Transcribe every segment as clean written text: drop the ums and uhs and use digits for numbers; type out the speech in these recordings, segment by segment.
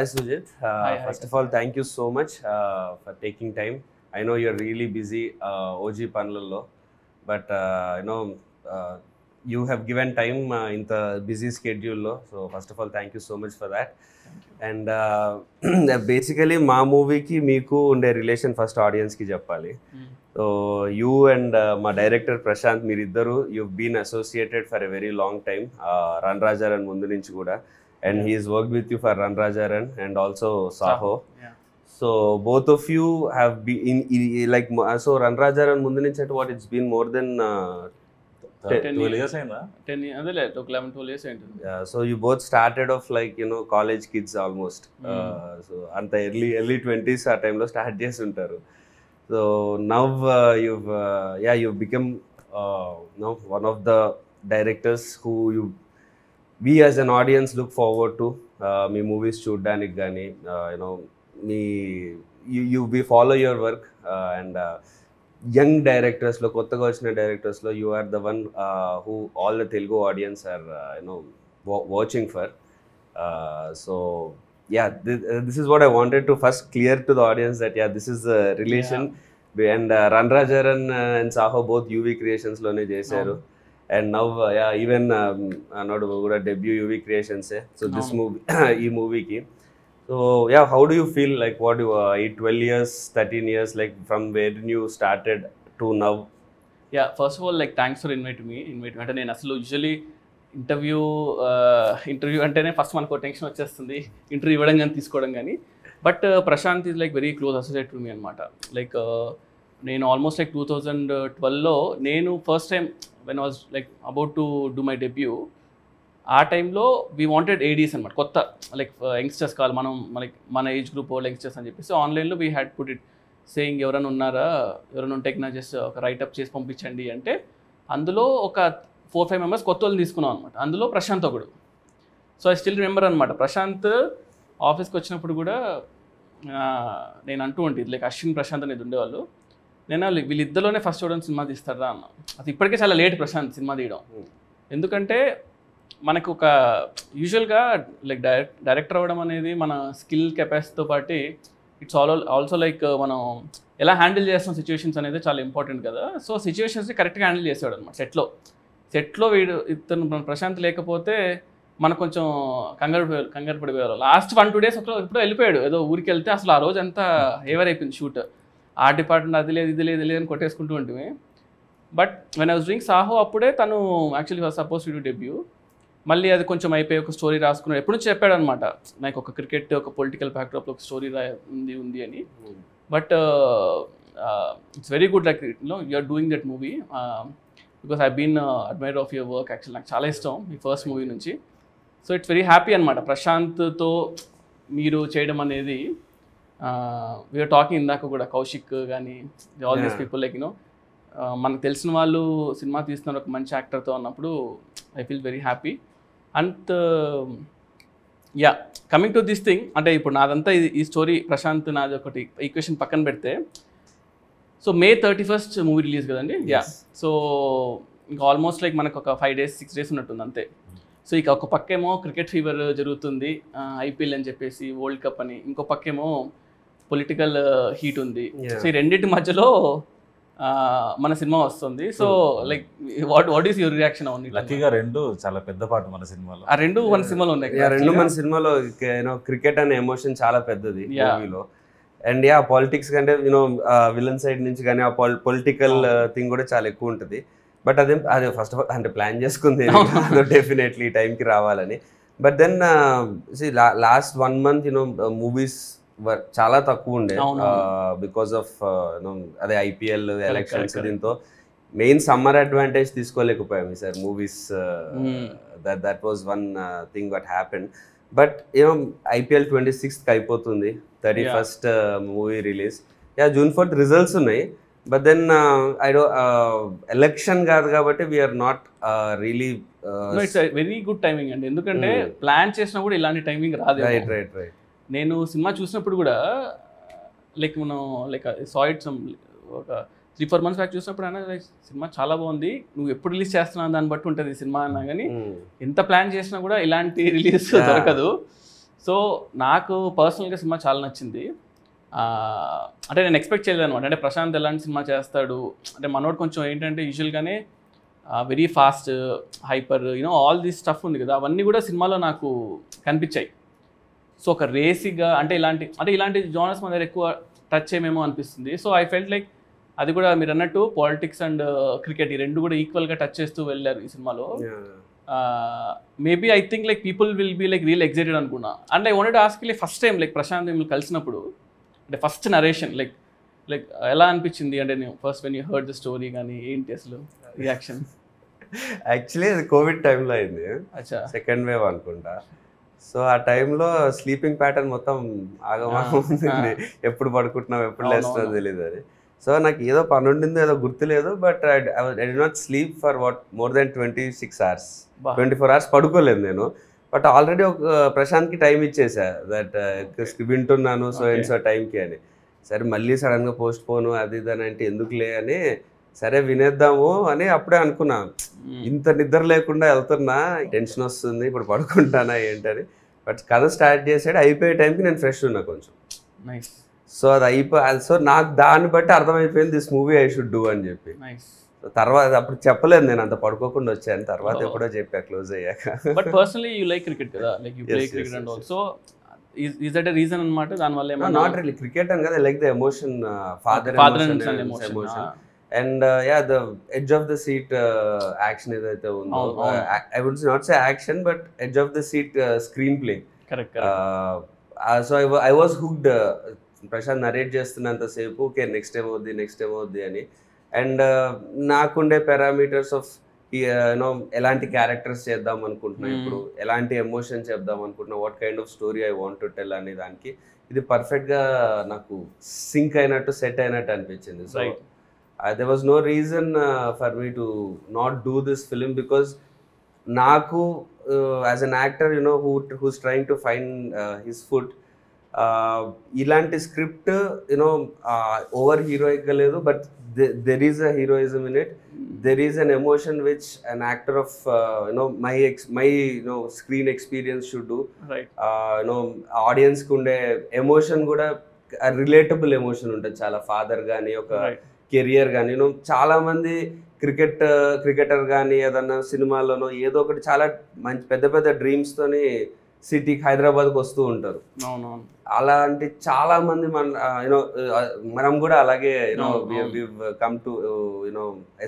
Hi Sujit. Hi, First of all, thank you so much for taking time. I know you're really busy, OG Panlallo, but you have given time in the busy schedule. So first of all, thank you so much for that. Thank you. And basically, మా మూవీకి మీకు ఉండే relation first ఆడియన్స్కి చెప్పాలి. So you and మా director Prashanth మీరిద్దరు you been associated for a very long time, Run Raja Run ముందు నుంచి కూడా. And he's worked with you for Run Rajaran and also Saho. Yeah. So both of you have been like so Run Rajaran mundu nunchi what it's been more than 12 years ainda 10 years adele 11-12 years aయింది. Yeah, so you both started off like college kids almost. So anta early 20s ఆ time lo start chesi untaru. So now you've become one of the directors who we as an audience look forward to me movies చూడడానికి కానీ we follow your work and young directors లో కొత్తగా వచ్చిన directors లో you are the one who all the Telugu audience are watching for. So yeah, this is what I wanted to first clear to the audience that this is the relation. And Run Rajaran and Saho both UV Creations లోనే చేశారు. And now even not kuda debut UV Creations so this movie ee movie ki. So how do you feel, like what you 12 years 13 years, like from where you started to now? First of all, like thanks for inviting me అంటే నేను అసలు usually interview అంటేనే first మనకు tension వచ్చేస్తుంది, interview ఇవ్వడం కానీ తీసుకోవడం కానీ. But Prashanth is like very close associate to me అనమాట. లైక్ నేను ఆల్మోస్ట్ లైక్ 2012లో నేను first time when was like about to do my debut, ఆ టైంలో వీ వాంటెడ్ ఏడీస్ అనమాట, కొత్త లైక్ యంగ్స్టర్స్ కావాలి మనం, మనకి మన ఏజ్ గ్రూప్ వాళ్ళు యంగ్స్టర్స్ అని చెప్పేసి ఆన్లైన్లో we had put it saying ఎవరైనా ఉన్నారా, ఎవరైనా ఉంటే నా జస్ట్ ఒక రైటప్ చేసి పంపించండి అంటే అందులో ఒక 4-5 మెంబర్స్ కొత్త వాళ్ళని తీసుకున్నాం అనమాట. అందులో ప్రశాంత్ ఒకడు. సో ఐ స్టిల్ రిమెంబర్ అనమాట, ప్రశాంత్ ఆఫీస్కి వచ్చినప్పుడు కూడా నేను అంటూ ఉంటుంది లైక్ అశ్విన్ ప్రశాంత్ అనేది ఉండేవాళ్ళు, నేను వీళ్ళిద్దరిలోనే ఫస్ట్ చూడడం సినిమా తీస్తారా అన్న. అది ఇప్పటికే చాలా లేట్ ప్రశాంత్ సినిమా తీయడం, ఎందుకంటే మనకు ఒక యూజువల్గా లైక్ డైరెక్టర్ అవ్వడం అనేది మన స్కిల్ కెపాసిటీతో పాటు ఇట్స్ ఆల్సో లైక్ మనం ఎలా హ్యాండిల్ చేస్తాం సిచ్యువేషన్స్ అనేది చాలా ఇంపార్టెంట్ కదా. సో సిచ్యువేషన్స్ని కరెక్ట్గా హ్యాండిల్ చేసేవాడు అనమాట. సెట్లో ఇతను ప్రశాంత్ లేకపోతే మనకు కొంచెం కంగారు పడిపోయారు. లాస్ట్ 1-2 days ఎప్పుడో వెళ్ళిపోయాడు, ఏదో ఊరికి వెళ్తే అసలు ఆ రోజు అంతా హేవర్ అయిపోయింది షూట్. ఆ డిపార్ట్మెంట్ అది లేదు ఇది లేదు అని కొట్టేసుకుంటూ ఉంటుంది. But when I was doing Saaho అప్పుడే తను actually was suppose to debut. మళ్ళీ అది కొంచెం అయిపోయి ఒక స్టోరీ రాసుకున్నాడు. ఎప్పుడు నుంచి చెప్పాడు అనమాట, నాకు ఒక క్రికెట్ ఒక పొలిటికల్ బ్యాక్డ్రాప్లో ఒక స్టోరీ ఉంది అని. But it's very good like you are doing that movie because I been admire of your work. Actually నాకు చాలా ఇష్టం మీ ఫస్ట్ మూవీ నుంచి. సో ఇట్స్ వెరీ హ్యాపీ అనమాట ప్రశాంత్తో మీరు చేయడం అనేది. వీఆర్ టాకింగ్ ఇందాక కూడా కౌశిక్ కానీ ఆల్ దీస్ పీపుల్ లైక్ మనకు తెలిసిన వాళ్ళు సినిమా తీస్తున్నారు ఒక మంచి యాక్టర్తో అన్నప్పుడు I feel very happy. And coming to this thing, అంటే ఇప్పుడు నాదంతా ఈ స్టోరీ ప్రశాంత్ నాది ఒకటి ఈక్వేషన్ పక్కన పెడితే, so May 31st movie release కదండి. సో ఇంకా ఆల్మోస్ట్ లైక్ మనకు ఒక 5 days 6 days ఉన్నట్టుంది అంతే. సో ఇక ఒక పక్కేమో క్రికెట్ ఫీవర్ జరుగుతుంది, IPL అని చెప్పేసి, వరల్డ్ కప్ అని, ఇంకో పక్కేమో పొలిటికల్ హీట్ ఉంది. సో ఈ రెండింటి మధ్యలో మన సినిమా వస్తుంది. So like what is your reaction on it? లక్కీగా రెండు చాలా పెద్ద పాట మన సినిమాలో, ఆ రెండు మన సినిమాలో ఉన్నాయి. రెండు మన సినిమాలో క్రికెట్ అనే ఎమోషన్ చాలా పెద్దది మూవీలో. అండ్ పాలిటిక్స్ కంటే విలన్ సైడ్ నుంచి కానీ ఆ పొలిటికల్ థింగ్ కూడా చాలా ఎక్కువ ఉంటుంది. బట్ అదే ఫస్ట్ ఆఫ్ ఆల్ అంటే ప్లాన్ చేసుకుంది డెఫినెట్లీ టైంకి రావాలని. But then last 1 month movies చాలా తక్కువ ఉండే బికాస్ ఆఫ్ అదే IPL ఎలక్షన్స్. దీంతో మెయిన్ సమ్మర్ అడ్వాంటేజ్ తీసుకోలేకపోయాం sir movies. That was one thing what happened. But IPL 26th అయిపోతుంది, 31st movie release. June 4th results ఉన్నాయి. బట్ దెన్ ఎలక్షన్ కాదు కాబట్టి we are not really it's very good timing అండి, ఎందుకంటే plan చేసినా కూడా ఇలాంటి టైమింగ్ రాదు. రైట్. నేను సినిమా చూసినప్పుడు కూడా లైక్ మనం లైక్ సా ఇట్ ఒక 3-4 months బ్యాక్ చూసినప్పుడు అయినా సినిమా చాలా బాగుంది, నువ్వు ఎప్పుడు రిలీజ్ చేస్తున్నావు దాన్ని బట్టి ఉంటుంది సినిమా అన్నా. కానీ ఎంత ప్లాన్ చేసినా కూడా ఇలాంటి రిలీజ్ దొరకదు. సో నాకు పర్సనల్గా సినిమా చాలా నచ్చింది. అంటే నేను ఎక్స్పెక్ట్ చేయలేదు అనమాట. అంటే ప్రశాంత్ ఎలాంటి సినిమా చేస్తాడు అంటే మనోడు కొంచెం ఏంటంటే యూజువల్గానే very fast hyper all this stuff ఉంది కదా, అవన్నీ కూడా సినిమాలో నాకు కనిపించాయి. సో ఒక రేసిగా అంటే ఇలాంటి జోనర్స్ మన దగ్గర ఎక్కువ టచ్ చేయమేమో అనిపిస్తుంది. సో ఐ ఫెల్ట్ లైక్ అది కూడా మీరు అన్నట్టు పాలిటిక్స్ అండ్ క్రికెట్ ఈ రెండు కూడా ఈక్వల్గా టచ్ చేస్తూ వెళ్ళారు ఈ సినిమాలో. Maybe I think like people will be like real excited అనుకున్నా. And I wanted to ask like first time like Prashanth మిమ్మల్ని కలిసినప్పుడు అంటే ఫస్ట్ నరేషన్ లైక్ ఎలా అనిపించింది అంటే నేను first when you heard the story కానీ ఏంటి అసలు రియాక్షన్? యాక్చువల్లీ అది కోవిడ్ టైంలో అయింది, అచ్చా సెకండ్ వేవ్ అనుకుంటా. సో ఆ టైంలో స్లీపింగ్ ప్యాటర్న్ మొత్తం ఆగమాగం ఉంటుంది, ఎప్పుడు పడుకుంటున్నాం ఎప్పుడు లేస్తున్నాం తెలియదు అది. సో నాకు ఏదో పని ఉండిందో ఏదో గుర్తులేదు, but I did not sleep for more than 26 hours, 24 hours పడుకోలేదు నేను. బట్ ఆల్రెడీ ఒక ప్రశాంత్కి టైం ఇచ్చేసా దట్ వింటున్నాను సో అండ్ సో టైంకి అని. సరే మళ్ళీ సడన్గా పోస్ట్ పోను అది ఇది అని అంటే ఎందుకులే అని సరే వినేద్దాము అని అప్పుడే అనుకున్నా. ఇంత నిద్ర లేకుండా వెళ్తున్నా, టెన్షన్ వస్తుంది ఇప్పుడు పడుకుంటానా ఏంటని. బట్ కథ స్టార్ట్ చేసాడు, అయిపోయే టైంకి నేను ఫ్రెష్ ఉన్నా కొంచెం. సో అది సో నాకు దాన్ని బట్టి అర్థమైపోయింది this movie I should do అని చెప్పి. తర్వాత అప్పుడు చెప్పలేదు నేను అంత పడుకోకుండా వచ్చాను, తర్వాత ఎప్పుడో చెప్పా క్లోజ్ అయ్యాక. But personally you like cricket కదా, like you play cricket and also is that a reason అన్నమాట దానివల్ల ఏమన్నా? నాట్ రియల్లీ క్రికెట్ అని కదా, like the emotion, father emotion and the edge of the seat action ఏదైతే ఉందో, I would not say action but edge of the seat screenplay. Correct. So I was hooked. Prashanth narrate చేస్తున్నంతసేపు okay next ఏమవుద్ది అని. And నాకుండే parameters of ఎలాంటి characters చేద్దాం అనుకుంటున్నా, ఇప్పుడు ఎలాంటి ఎమోషన్ చెప్దాం అనుకుంటున్నా, what kind of story I want to tell అనే దానికి ఇది పర్ఫెక్ట్గా నాకు సింక్ అయినట్టు సెట్ అయినట్టు అనిపించింది. So there was no reason for me to not do this film, because naku as an actor who's trying to find his foot, ilanti script over heroic ga ledu, but there is a heroism in it. There is an emotion which an actor of my screen experience should do. Right. Audience kunde emotion kuda relatable emotion untadi chaala, father gaani oka career కానీ చాలా మంది cricketer కానీ ఏదన్నా సినిమాలోనో ఏదో ఒకటి చాలా మంచి పెద్ద పెద్ద డ్రీమ్స్తోని సిటీకి హైదరాబాద్కి వస్తూ ఉంటారు. అలాంటి చాలా మంది మనం కూడా అలాగే కమ్ టు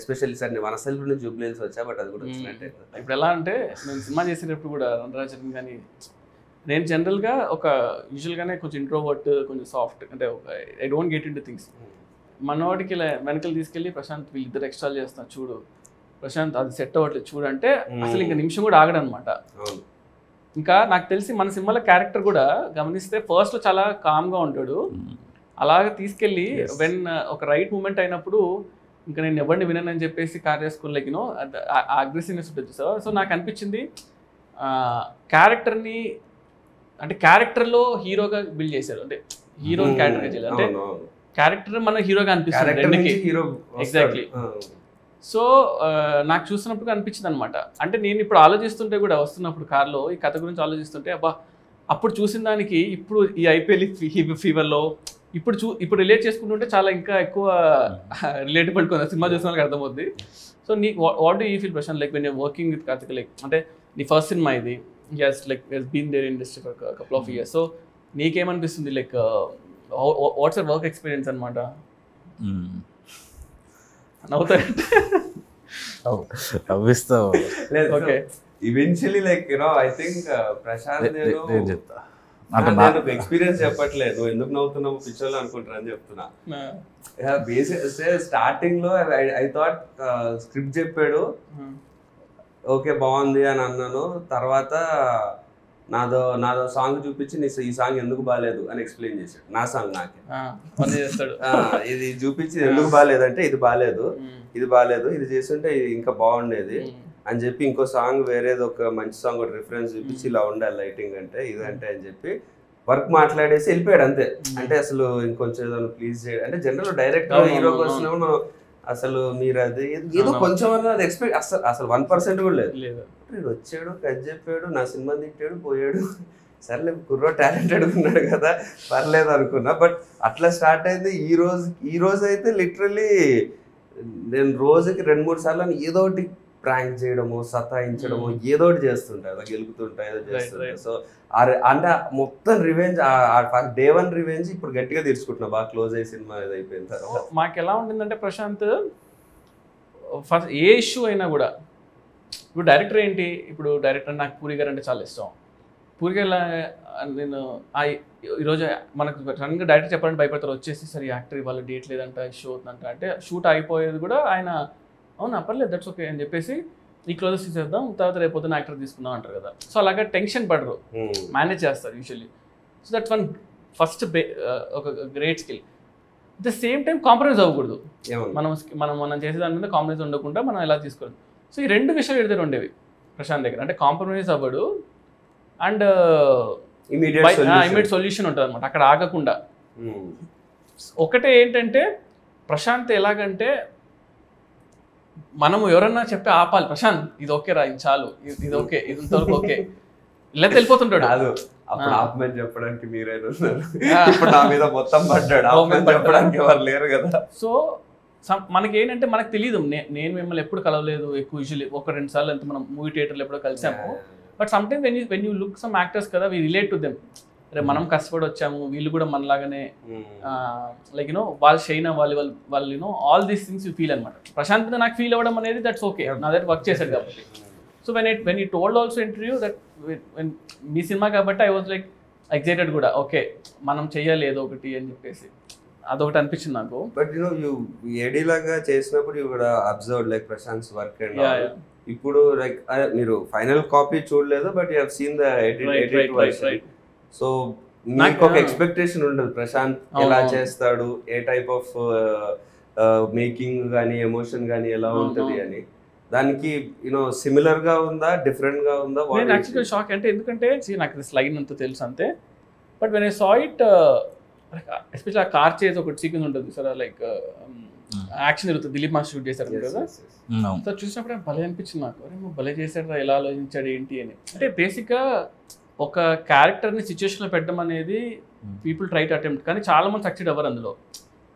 ఎస్పెషల్లీ సార్ మన సెల్ఫ్ నుంచి జూబ్లీ హిల్స్ వచ్చా, బట్ అది కూడా వచ్చినట్టే. ఇప్పుడు ఎలా అంటే నేను సినిమా చేసేటప్పుడు కూడా రణరాజన్ కానీ నేను జనరల్గా ఒక యూజువల్గానే కొంచెం ఇంట్రోవర్ట్, కొంచెం సాఫ్ట్, అంటే I don't get in to things. మనోడికి వెనకలు తీసుకెళ్ళి ప్రశాంత్ వీళ్ళిద్దరు ఎక్స్ట్రా చేస్తున్నా చూడు, ప్రశాంత్ అది సెట్ అవ్వట్లేదు చూడు అంటే అసలు ఇంకా నిమిషం కూడా ఆగడనమాట. ఇంకా నాకు తెలిసి మన సినిమాలో క్యారెక్టర్ కూడా గమనిస్తే ఫస్ట్లో చాలా కామ్గా ఉంటాడు, అలాగే తీసుకెళ్ళి వెన్ ఒక రైట్ మూమెంట్ అయినప్పుడు ఇంకా నేను ఎవరిని వినని చెప్పేసి కార్ చేసుకుని లైక్ అగ్రెసివ్నెస్ ఉంటుంది సార్. సో నాకు అనిపించింది క్యారెక్టర్ని అంటే క్యారెక్టర్లో హీరోగా బిల్డ్ చేశారు, అంటే హీరోని క్యారెక్టర్గా చేయాలి, అంటే క్యారెక్టర్ మన హీరోగా అనిపిస్తుంది ఎగ్జాక్ట్లీ. సో నాకు చూస్తున్నప్పుడు అనిపించింది అనమాట. అంటే నేను ఇప్పుడు ఆలోచిస్తుంటే కూడా వస్తున్నప్పుడు కార్లో ఈ కథ గురించి ఆలోచిస్తుంటే అబ్బా అప్పుడు చూసిన దానికి ఇప్పుడు ఈ ఐపీఎల్ ఫీవర్లో ఇప్పుడు రిలేట్ చేసుకుంటుంటే చాలా ఇంకా ఎక్కువ రిలేటబుల్ కొంత సినిమా చూసిన వాళ్ళకి అర్థమవుద్ది. సో నీ what do you feel Prashanth like when you're working with Karthik, like అంటే నీ ఫస్ట్ సినిమా ఇది, he's been there industry for couple of years. So నీకేమనిపిస్తుంది like what's your work experience అనమాట? నవ్విస్తావు. Okay eventually like I think Prashanth నేను experience చెప్పట్లేదు, నువ్వు ఎందుకు నవ్వుతున్నావు పిక్చర్లో అనుకుంటున్నా అని చెప్తున్నా. స్టార్టింగ్ లో ఐ థాట్ స్క్రిప్ట్ చెప్పాడు ఓకే బాగుంది అని అన్నాను, తర్వాత నాదో సాంగ్ చూపించి ఈ సాంగ్ ఎందుకు బాగాలేదు అని ఎక్స్ప్లెయిన్ చేశాడు. నా సాంగ్ నాకే ఇది చూపించి ఎందుకు బాగాలేదు అంటే ఇది బాగాలేదు ఇది చేస్తుంటే ఇది బాగుండేది అని చెప్పి ఇంకో సాంగ్ వేరేది ఒక మంచి సాంగ్ ఒక రిఫరెన్స్ చూపించి ఇలా ఉండాలి లైటింగ్ అంటే ఇదంటే అని చెప్పి వర్క్ మాట్లాడేసి వెళ్ళిపోయాడు అంతే. అంటే అసలు ఇంకొంచెం ఏదో ప్లీజ్ చేయడం అంటే జనరల్ డైరెక్టర్ హీరోకి వచ్చినప్పుడు అసలు మీరు అది ఏదో కొంచెం అది ఎక్స్పెక్ట్ అసలు 1% కూడా లేదు. వచ్చాడు కట్ చెప్పాడు, నా సినిమా తిట్టాడు పోయాడు, సర్లే కుర్రో టాలెంటెడ్ ఉన్నాడు కదా పర్లేదు అనుకున్నా. బట్ అట్లా స్టార్ట్ అయింది. ఈ రోజు అయితే లిటరలీ నేను రోజుకి 2-3 సార్లు ఏదో ఒకటి ప్రాంక్ చేయడము, సతాయించడము, ఏదో ఒకటి చేస్తుంటా, ఏదో గెలుపుతుంటా, ఏదో చేస్తుంటా. సో అంటే మొత్తం రివెంజ్, డే 1 రివెంజ్ ఇప్పుడు గట్టిగా తీర్చుకుంటున్నా, బాగా క్లోజ్ అయ్యి సినిమా ఇది అయిపోయిన తర్వాత. మాకు ఎలా ఉంటుందంటే ప్రశాంత్, ఫస్ట్ ఏ ఇష్యూ అయినా కూడా, ఇప్పుడు డైరెక్టర్ ఏంటి, ఇప్పుడు డైరెక్టర్ నాకు పూరి గారు అంటే చాలా ఇష్టం. పూరి గారు నేను ఈరోజు మనకు సడన్గా డైరెక్టర్ చెప్పాలంటే భయపడతారు, వచ్చేసి సరే యాక్టర్ ఇవాళ డేట్ లేదంట, ఇష్యూ అవుతుందంట అంటే షూట్ అయిపోయేది కూడా ఆయన అవును పర్లేదు దట్స్ ఓకే అని చెప్పేసి ఈ క్లోజెస్ తీసేద్దాం, తర్వాత రేపొద్దున యాక్టర్ తీసుకుందాం అంటారు కదా. సో అలాగా టెన్షన్ పడరు, మేనేజ్ చేస్తారు usually. So that's one first ఒక great skill. At the same time compromise అవ్వకూడదు. మనం చేసే దాని మీద కాంప్రమైజ్ ఉండకుండా మనం ఎలా తీసుకోవాలి. సో ఈ 2 విషయాలు ఎదురు ఉండేవి ప్రశాంత్ దగ్గర. అంటే కాంప్రమైజ్ అవ్వడు అండ్ ఇమీడియట్ సొల్యూషన్ ఉంటుంది అనమాట, అక్కడ ఆగకుండా. ఒకటే ఏంటంటే ప్రశాంత్ ఎలాగంటే మనము ఎవరన్నా చెప్పి ఆపాలి, ప్రశాంత్ ఇది ఓకే రా, ఇది చాలు, ఇది ఓకే, ఇది ఇంతవరకు ఓకే, ఇలా వెళ్ళిపోతుంటాడు. అప్పుడు ఆపమని చెప్పడానికి మీరైనా ఉన్నారు, ఇప్పుడు నా మీద మొత్తం పడ్డాడు, ఆపమని చెప్పడానికి ఎవరు లేరు కదా. సో మనకి ఏంటంటే మనకు తెలియదు, నేను మిమ్మల్ని ఎప్పుడు కలవలేదు ఎక్కువ, యూజువల్లీ 1-2 సార్లు ఎంత మనం మూవీ థియేటర్లో ఎప్పుడో కలిసాము. But some times when you look some actors కదా, వీ రిలేట్ టు దెమ్. అరే మనం కష్టపడి వచ్చాము, వీళ్ళు కూడా మనలాగానే లైక్ యూనో వాళ్ళు షైన్ అవ్వాలి, వాళ్ళు you know all these things you feel అనమాట. ప్రశాంత్ నాకు ఫీల్ అవ్వడం అనేది దట్స్ ఓకే, నా దగ్గర వర్క్ చేశాడు కాబట్టి. So when you told also interview that me cinema కాబట్టి ఐ వాజ్ లైక్ ఎక్సైటెడ్ కూడా, ఓకే మనం చెయ్యాలి ఏదో ఒకటి అని చెప్పేసి, అదొకటి అనిపించింది నాకు. బట్ యు ఏడీ లాగా చేసినప్పుడు యు కూడా observe like Prashanth work and ఇప్పుడు లైక్ మీరు ఫైనల్ కాపీ చూడలేదు, but you have seen the edit version. So నాకు ఒక ఎక్స్పెక్టేషన్ ఉండదు ప్రశాంత్ ఎలా చేస్తాడు, ఏ టైప్ ఆఫ్ మేకింగ్ కానీ ఎమోషన్ కానీ ఎలా ఉంటుంది అని. దానికి యూనో సిమిలర్ గా ఉందా, డిఫరెంట్ గా ఉందా? నేను యాక్చువల్గా షాక్ అంటే, ఎందుకంటే నాకు దిస్ లైన్ అంతా తెలుసు అంతే, but when I saw it especially ఆ కార్ చేసి ఒకటి సీక్వెన్స్ ఉంటుంది సార్, లైక్ యాక్షన్ జరుగుతుంది, దిలీప్ మాస్టర్ షూట్ చేశారు కదా. సో చూసినప్పుడు భలే అనిపించింది నాకు, అరే భలే చేశాడు, ఎలా ఆలోచించాడు ఏంటి అని. అంటే బేసిక్గా ఒక క్యారెక్టర్ని సిచ్యువేషన్లో పెట్టడం అనేది పీపుల్ ట్రై టు అటెంప్ట్, కానీ చాలా మంది సక్సెడ్ అవ్వరు అందులో.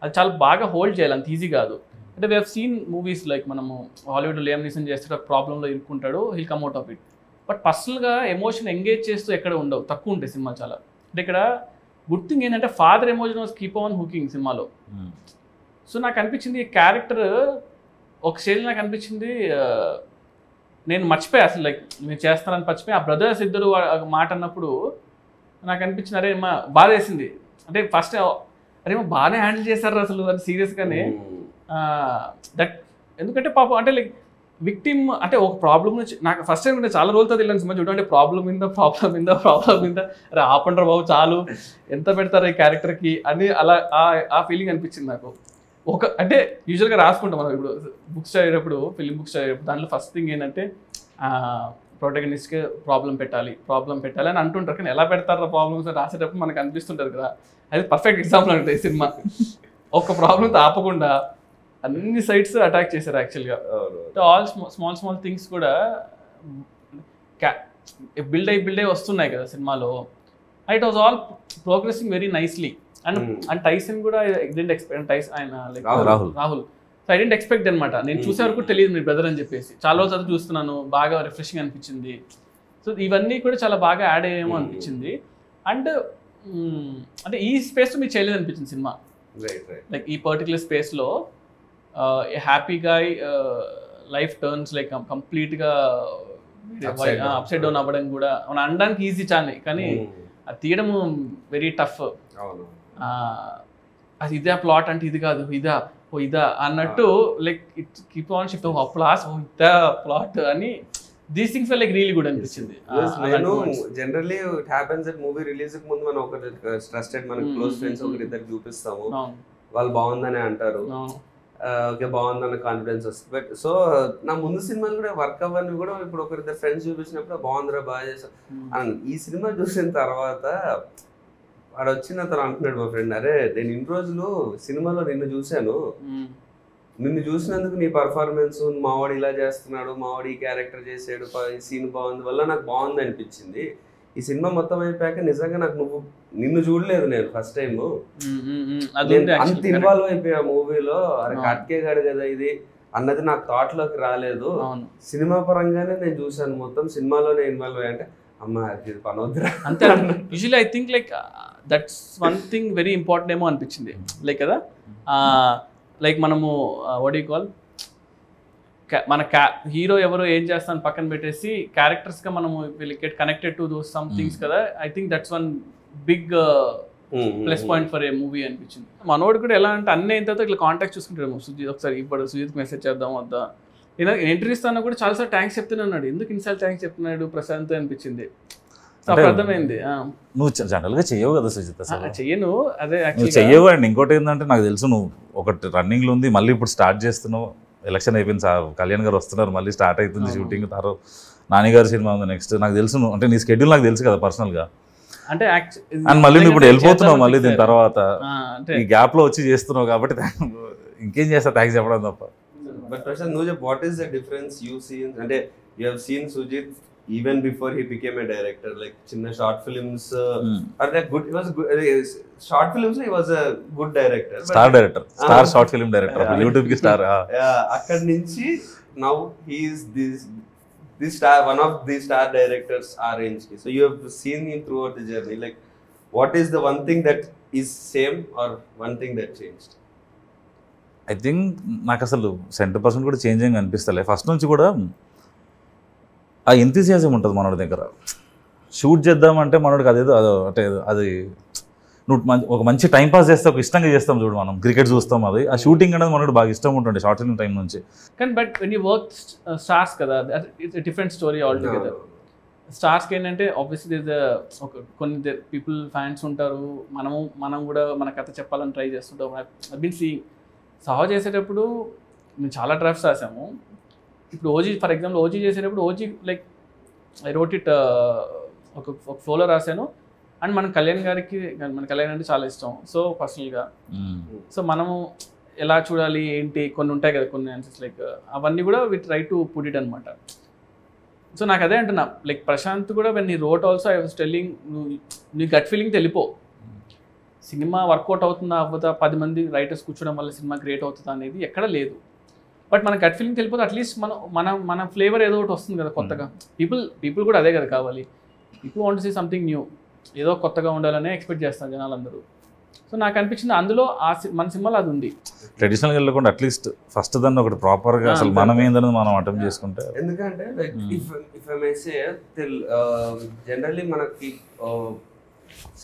అది చాలా బాగా హోల్డ్ చేయాలి, అంత ఈజీ కాదు. అంటే we have seen movies like మనము హాలీవుడ్ లియామ్ నీసన్ చేస్తే ప్రాబ్లంలో ఇరుక్కుంటాడు, he'll come out of it. But పర్సనల్గా ఎమోషన్ ఎంగేజ్ చేస్తూ ఎక్కడ ఉండవు, తక్కువ ఉంటాయి సినిమా చాలా. అంటే ఇక్కడ గుడ్ థింగ్ ఏంటంటే father emotion was keep on hooking సినిమాలో. సో నాకు అనిపించింది ఈ క్యారెక్టర్ ఒక స్టేజ్ నాకు అనిపించింది నేను మర్చిపోయా అసలు, లైక్ నేను చేస్తానని మర్చిపోయి ఆ బ్రదర్స్ ఇద్దరు మాట అన్నప్పుడు నాకు అనిపించింది అరే మా బాధ వేసింది. అంటే ఫస్ట్ అరే మా బాగానే హ్యాండిల్ చేశారు అసలు అని సీరియస్గానే. దట్ ఎందుకంటే పాపం అంటే లైక్ విక్టిమ్ అంటే ఒక ప్రాబ్లం నుంచి నాకు ఫస్ట్ టైం అంటే చాలా రోజులతో తెలియని సినిమా చూడండి, ప్రాబ్లం మీద అరే ఆపండ్రా బాబు చాలు, ఎంత పెడతారు ఈ క్యారెక్టర్కి అని అలా ఆ ఫీలింగ్ అనిపించింది నాకు. అంటే యూజువల్గా రాసుకుంటాం మనం ఇప్పుడు బుక్స్ చదివేటప్పుడు, ఫిలిం బుక్స్ చదివేటప్పుడు దాంట్లో ఫస్ట్ థింగ్ ఏంటంటే ప్రొటగనిస్ట్కి ప్రాబ్లం పెట్టాలి అని అంటుంటారు, కానీ ఎలా పెడతారు ప్రాబ్లమ్స్ రాసేటప్పుడు మనకు అనిపిస్తుంటుంది కదా. అది పర్ఫెక్ట్ ఎగ్జాంపుల్ అంటే ఈ సినిమా ఒక ప్రాబ్లంతో ఆపకుండా అన్ని సైడ్స్ అటాక్ చేశారు యాక్చువల్గా. ఆల్ స్మాల్ థింగ్స్ కూడా బిల్డ్ అయ్యి వస్తున్నాయి కదా సినిమాలో. It was all progressing very nicely. And Tyson కూడా డెంట్ ఎక్స్పెక్ట్, ఆయన like Rahul, so I didn't expect అనమాట. నేను చూసే వరకు తెలియదు మీ బ్రదర్ అని చెప్పేసి, చాలా రోజులు అది చూస్తున్నాను, బాగా రిఫ్రెషింగ్ అనిపించింది. సో ఇవన్నీ కూడా చాలా బాగా యాడ్ అయ్యేమో అనిపించింది. అండ్ అంటే ఈ స్పేస్ మీరు చేయలేదు అనిపించింది సినిమా, లైక్ ఈ పర్టికులర్ స్పేస్లో happy guy life turns like కంప్లీట్గా అప్సైడ్ డౌన్ అవ్వడం కూడా మనం అనడానికి ఈజీ చాలా, కానీ అది తీయడం వెరీ టఫ్. అది ఇదే ప్లాట్ అంటే ఇది కాదు, ఇదా అన్నట్టు like it keep on shift plots ఇదా ప్లాట్ అని these things like really good అనిపించింది. నేను generally it happens that movie release కి ముందు మనం ఒక ట్రస్టెడ్ మన క్లోజ్ ఫ్రెండ్స్ ఒకరిద్దరికి చూపిస్తాము, వాళ్ళు బాగుందని అంటారు, ఓకే బాగుందన్న కాన్ఫిడెన్స్ వస్తుంది. బట్ సో నా ముందు సినిమాలు కూడా వర్క్ అవ్వని కూడా ఇప్పుడు ఒకరిద్దరు ఫ్రెండ్స్ చూపించినప్పుడు బాగుందిరా బాగా చేసా అని. ఈ సినిమా చూసిన తర్వాత వాడు వచ్చిన తను అంటున్నాడు మా ఫ్రెండ్, అరే నేను ఇన్ని రోజులు సినిమాలో నిన్ను చూశాను, నిన్ను చూసినందుకు నీ పర్ఫార్మెన్స్, మావాడు ఇలా చేస్తున్నాడు, మావాడు ఈ క్యారెక్టర్ చేసాడు, ఈ సీన్ బాగుంది వల్ల నాకు బాగుంది అనిపించింది, ఈ సినిమా మొత్తం అయిపోయాక నిజంగా నాకు నిన్ను చూడలేదు నేను ఫస్ట్ టైం, అంత ఇన్వాల్వ్ అయిపోయా మూవీలో. అరే కట్కే గాడు కదా ఇది అన్నది నాకు థాట్ లోకి రాలేదు. సినిమా పరంగానే నేను చూసాను మొత్తం, సినిమాలోనే ఇన్వాల్వ్ అయ్యా. అంటే అమ్మా ఇది పనొద్దురా అంతే. Usually I think like that's one thing very important ఏమో అనిపించింది. లైక్ కదా లైక్ మనము వాట్ యు కాల్ మన హీరో ఎవరో ఏం చేస్తాను పక్కన పెట్టేసి క్యారెక్టర్స్గా మనము will get connected to those some things కదా. I think that's one big plus point for a movie అనిపించింది. మనోడు కూడా ఎలా అంటే అన్నీ అయిన తర్వాత ఇట్లా కాంటాక్ట్ చూసుకుంటాడు. సుజిత్ ఒకసారి ఇప్పుడు సుజిత్కి మెసేజ్ చేద్దాం వద్దా, ఇలా ఎంట్రీ ఇస్తాను కూడా చాలాసార్లు థ్యాంక్స్ చెప్తున్నాడు. ఎందుకు ఇన్సార్లు థ్యాంక్స్ చెప్తున్నాడు ప్రశాంత్ అనిపించింది. అప్పుడు అర్థమైంది నువ్వు జనరల్గా చెయ్యవు కదా సుజిత్, చెయ్యను. అదే నువ్వు చెయ్యవు. అండ్ ఇంకోటి ఏంటంటే నాకు తెలుసు నువ్వు ఒకటి రన్నింగ్లో ఉంది, మళ్ళీ ఇప్పుడు స్టార్ట్ చేస్తున్నావు. ఎలక్షన్ అయిపోయింది సార్, కళ్యాణ్ గారు వస్తున్నారు, మళ్ళీ స్టార్ట్ అవుతుంది షూటింగ్. తర్వాత నానిగారి సినిమా ఉంది నెక్స్ట్. నాకు తెలుసు నువ్వు అంటే నీ స్కెడ్యూల్ నాకు తెలుసు కదా పర్సనల్గా. అంటే అండ్ మళ్ళీ నువ్వు ఇప్పుడు వెళ్ళిపోతున్నావు మళ్ళీ దీని తర్వాత ఈ గ్యాప్లో వచ్చి చేస్తున్నావు కాబట్టి ఇంకేం చేస్తా థ్యాంక్స్ చెప్పడం తప్ప. బట్ ప్రశాంత్ నువ్వు చెప్పు, what is the difference you seen? అంటే you have seen Sujeeth even before he became a director, like chinna short films are like good. He was good short films. He was a good director, star director, star short film director, YouTube ki star. Akkad nunchi now he is this star, one of the star directors our range. So you have seen him throughout the journey. Like what is the one thing that is same or one thing that changed? I think నాకు అసలు 100% కూడా changing అనిపిస్తలే. First నుంచి కూడా ఆ ఎంతూసియాజం ఉంటుంది మనోడి దగ్గర. Shoot చేద్దామంటే మనోడికి అదేదో అంటే అది నువ్వు ఒక మంచి టైం పాస్ చేస్తే ఒక ఇష్టంగా చేస్తాం చూడు. మనం క్రికెట్ చూస్తాం, అది ఆ షూటింగ్ అనేది మనోడు బాగా ఇష్టం ఉంటుంది షార్ట్ ఫిల్మ్ టైం నుంచి. కానీ but when you work stars కదా, it's different story altogether. స్టార్స్కి ఏంటంటే ఆబ్వియస్లీ కొన్ని పీపుల్ ఫ్యాన్స్ ఉంటారు, మనం కూడా మన కథ చెప్పాలని ట్రై చేస్తుంటాం. ఐ బీన్ సీయింగ్ సహా చేసేటప్పుడు మేము చాలా డ్రాఫ్ట్స్ రాసాము. ఇప్పుడు ఓజీ ఫర్ ఎగ్జాంపుల్ ఓజీ చేసేటప్పుడు OG like I wrote it ఒక ఫ్లోలో రాశాను. అండ్ మన కళ్యాణ్ అంటే చాలా ఇష్టం. సో పర్సనల్గా సో మనము ఎలా చూడాలి ఏంటి కొన్ని ఉంటాయి కదా, కొన్ని ఆన్సర్స్ లైక్ అవన్నీ కూడా we try to put it అనమాట. సో నాకు అదే అంటున్నా, లైక్ ప్రశాంత్ కూడా వెన్ నీ wrote also I was telling, నీ గట్ ఫీలింగ్ తెలిపో సినిమా వర్కౌట్ అవుతుందా అవ్వదా, 10 మంది రైటర్స్ కూర్చోవడం వల్ల సినిమా క్రియేట్ అవుతుందా అనేది ఎక్కడ లేదు. బట్ మన గట్ ఫీలింగ్ తెలిపోతే అట్లీస్ట్ మన ఫ్లేవర్ ఏదో ఒకటి వస్తుంది కదా కొత్తగా. పీపుల్ కూడా అదే కదా కావాలి. People want to see something new, ఏదో కొత్తగా ఉండాలనే ఎక్స్పెక్ట్ చేస్తాను జనాలందరూ. సో నాకు అనిపించింది అందులో మన సినిమాలో అది ఉంది. ట్రెడిషనల్గా వెళ్ళకుండా అట్లీస్ట్ ఫస్ట్ దాన్ని ఒకటి ప్రాపర్గా అసలు మనం ఏందని మనం అటెంప్ట్ చేసుకుంటే. ఎందుకంటే like if I may say generally మనకి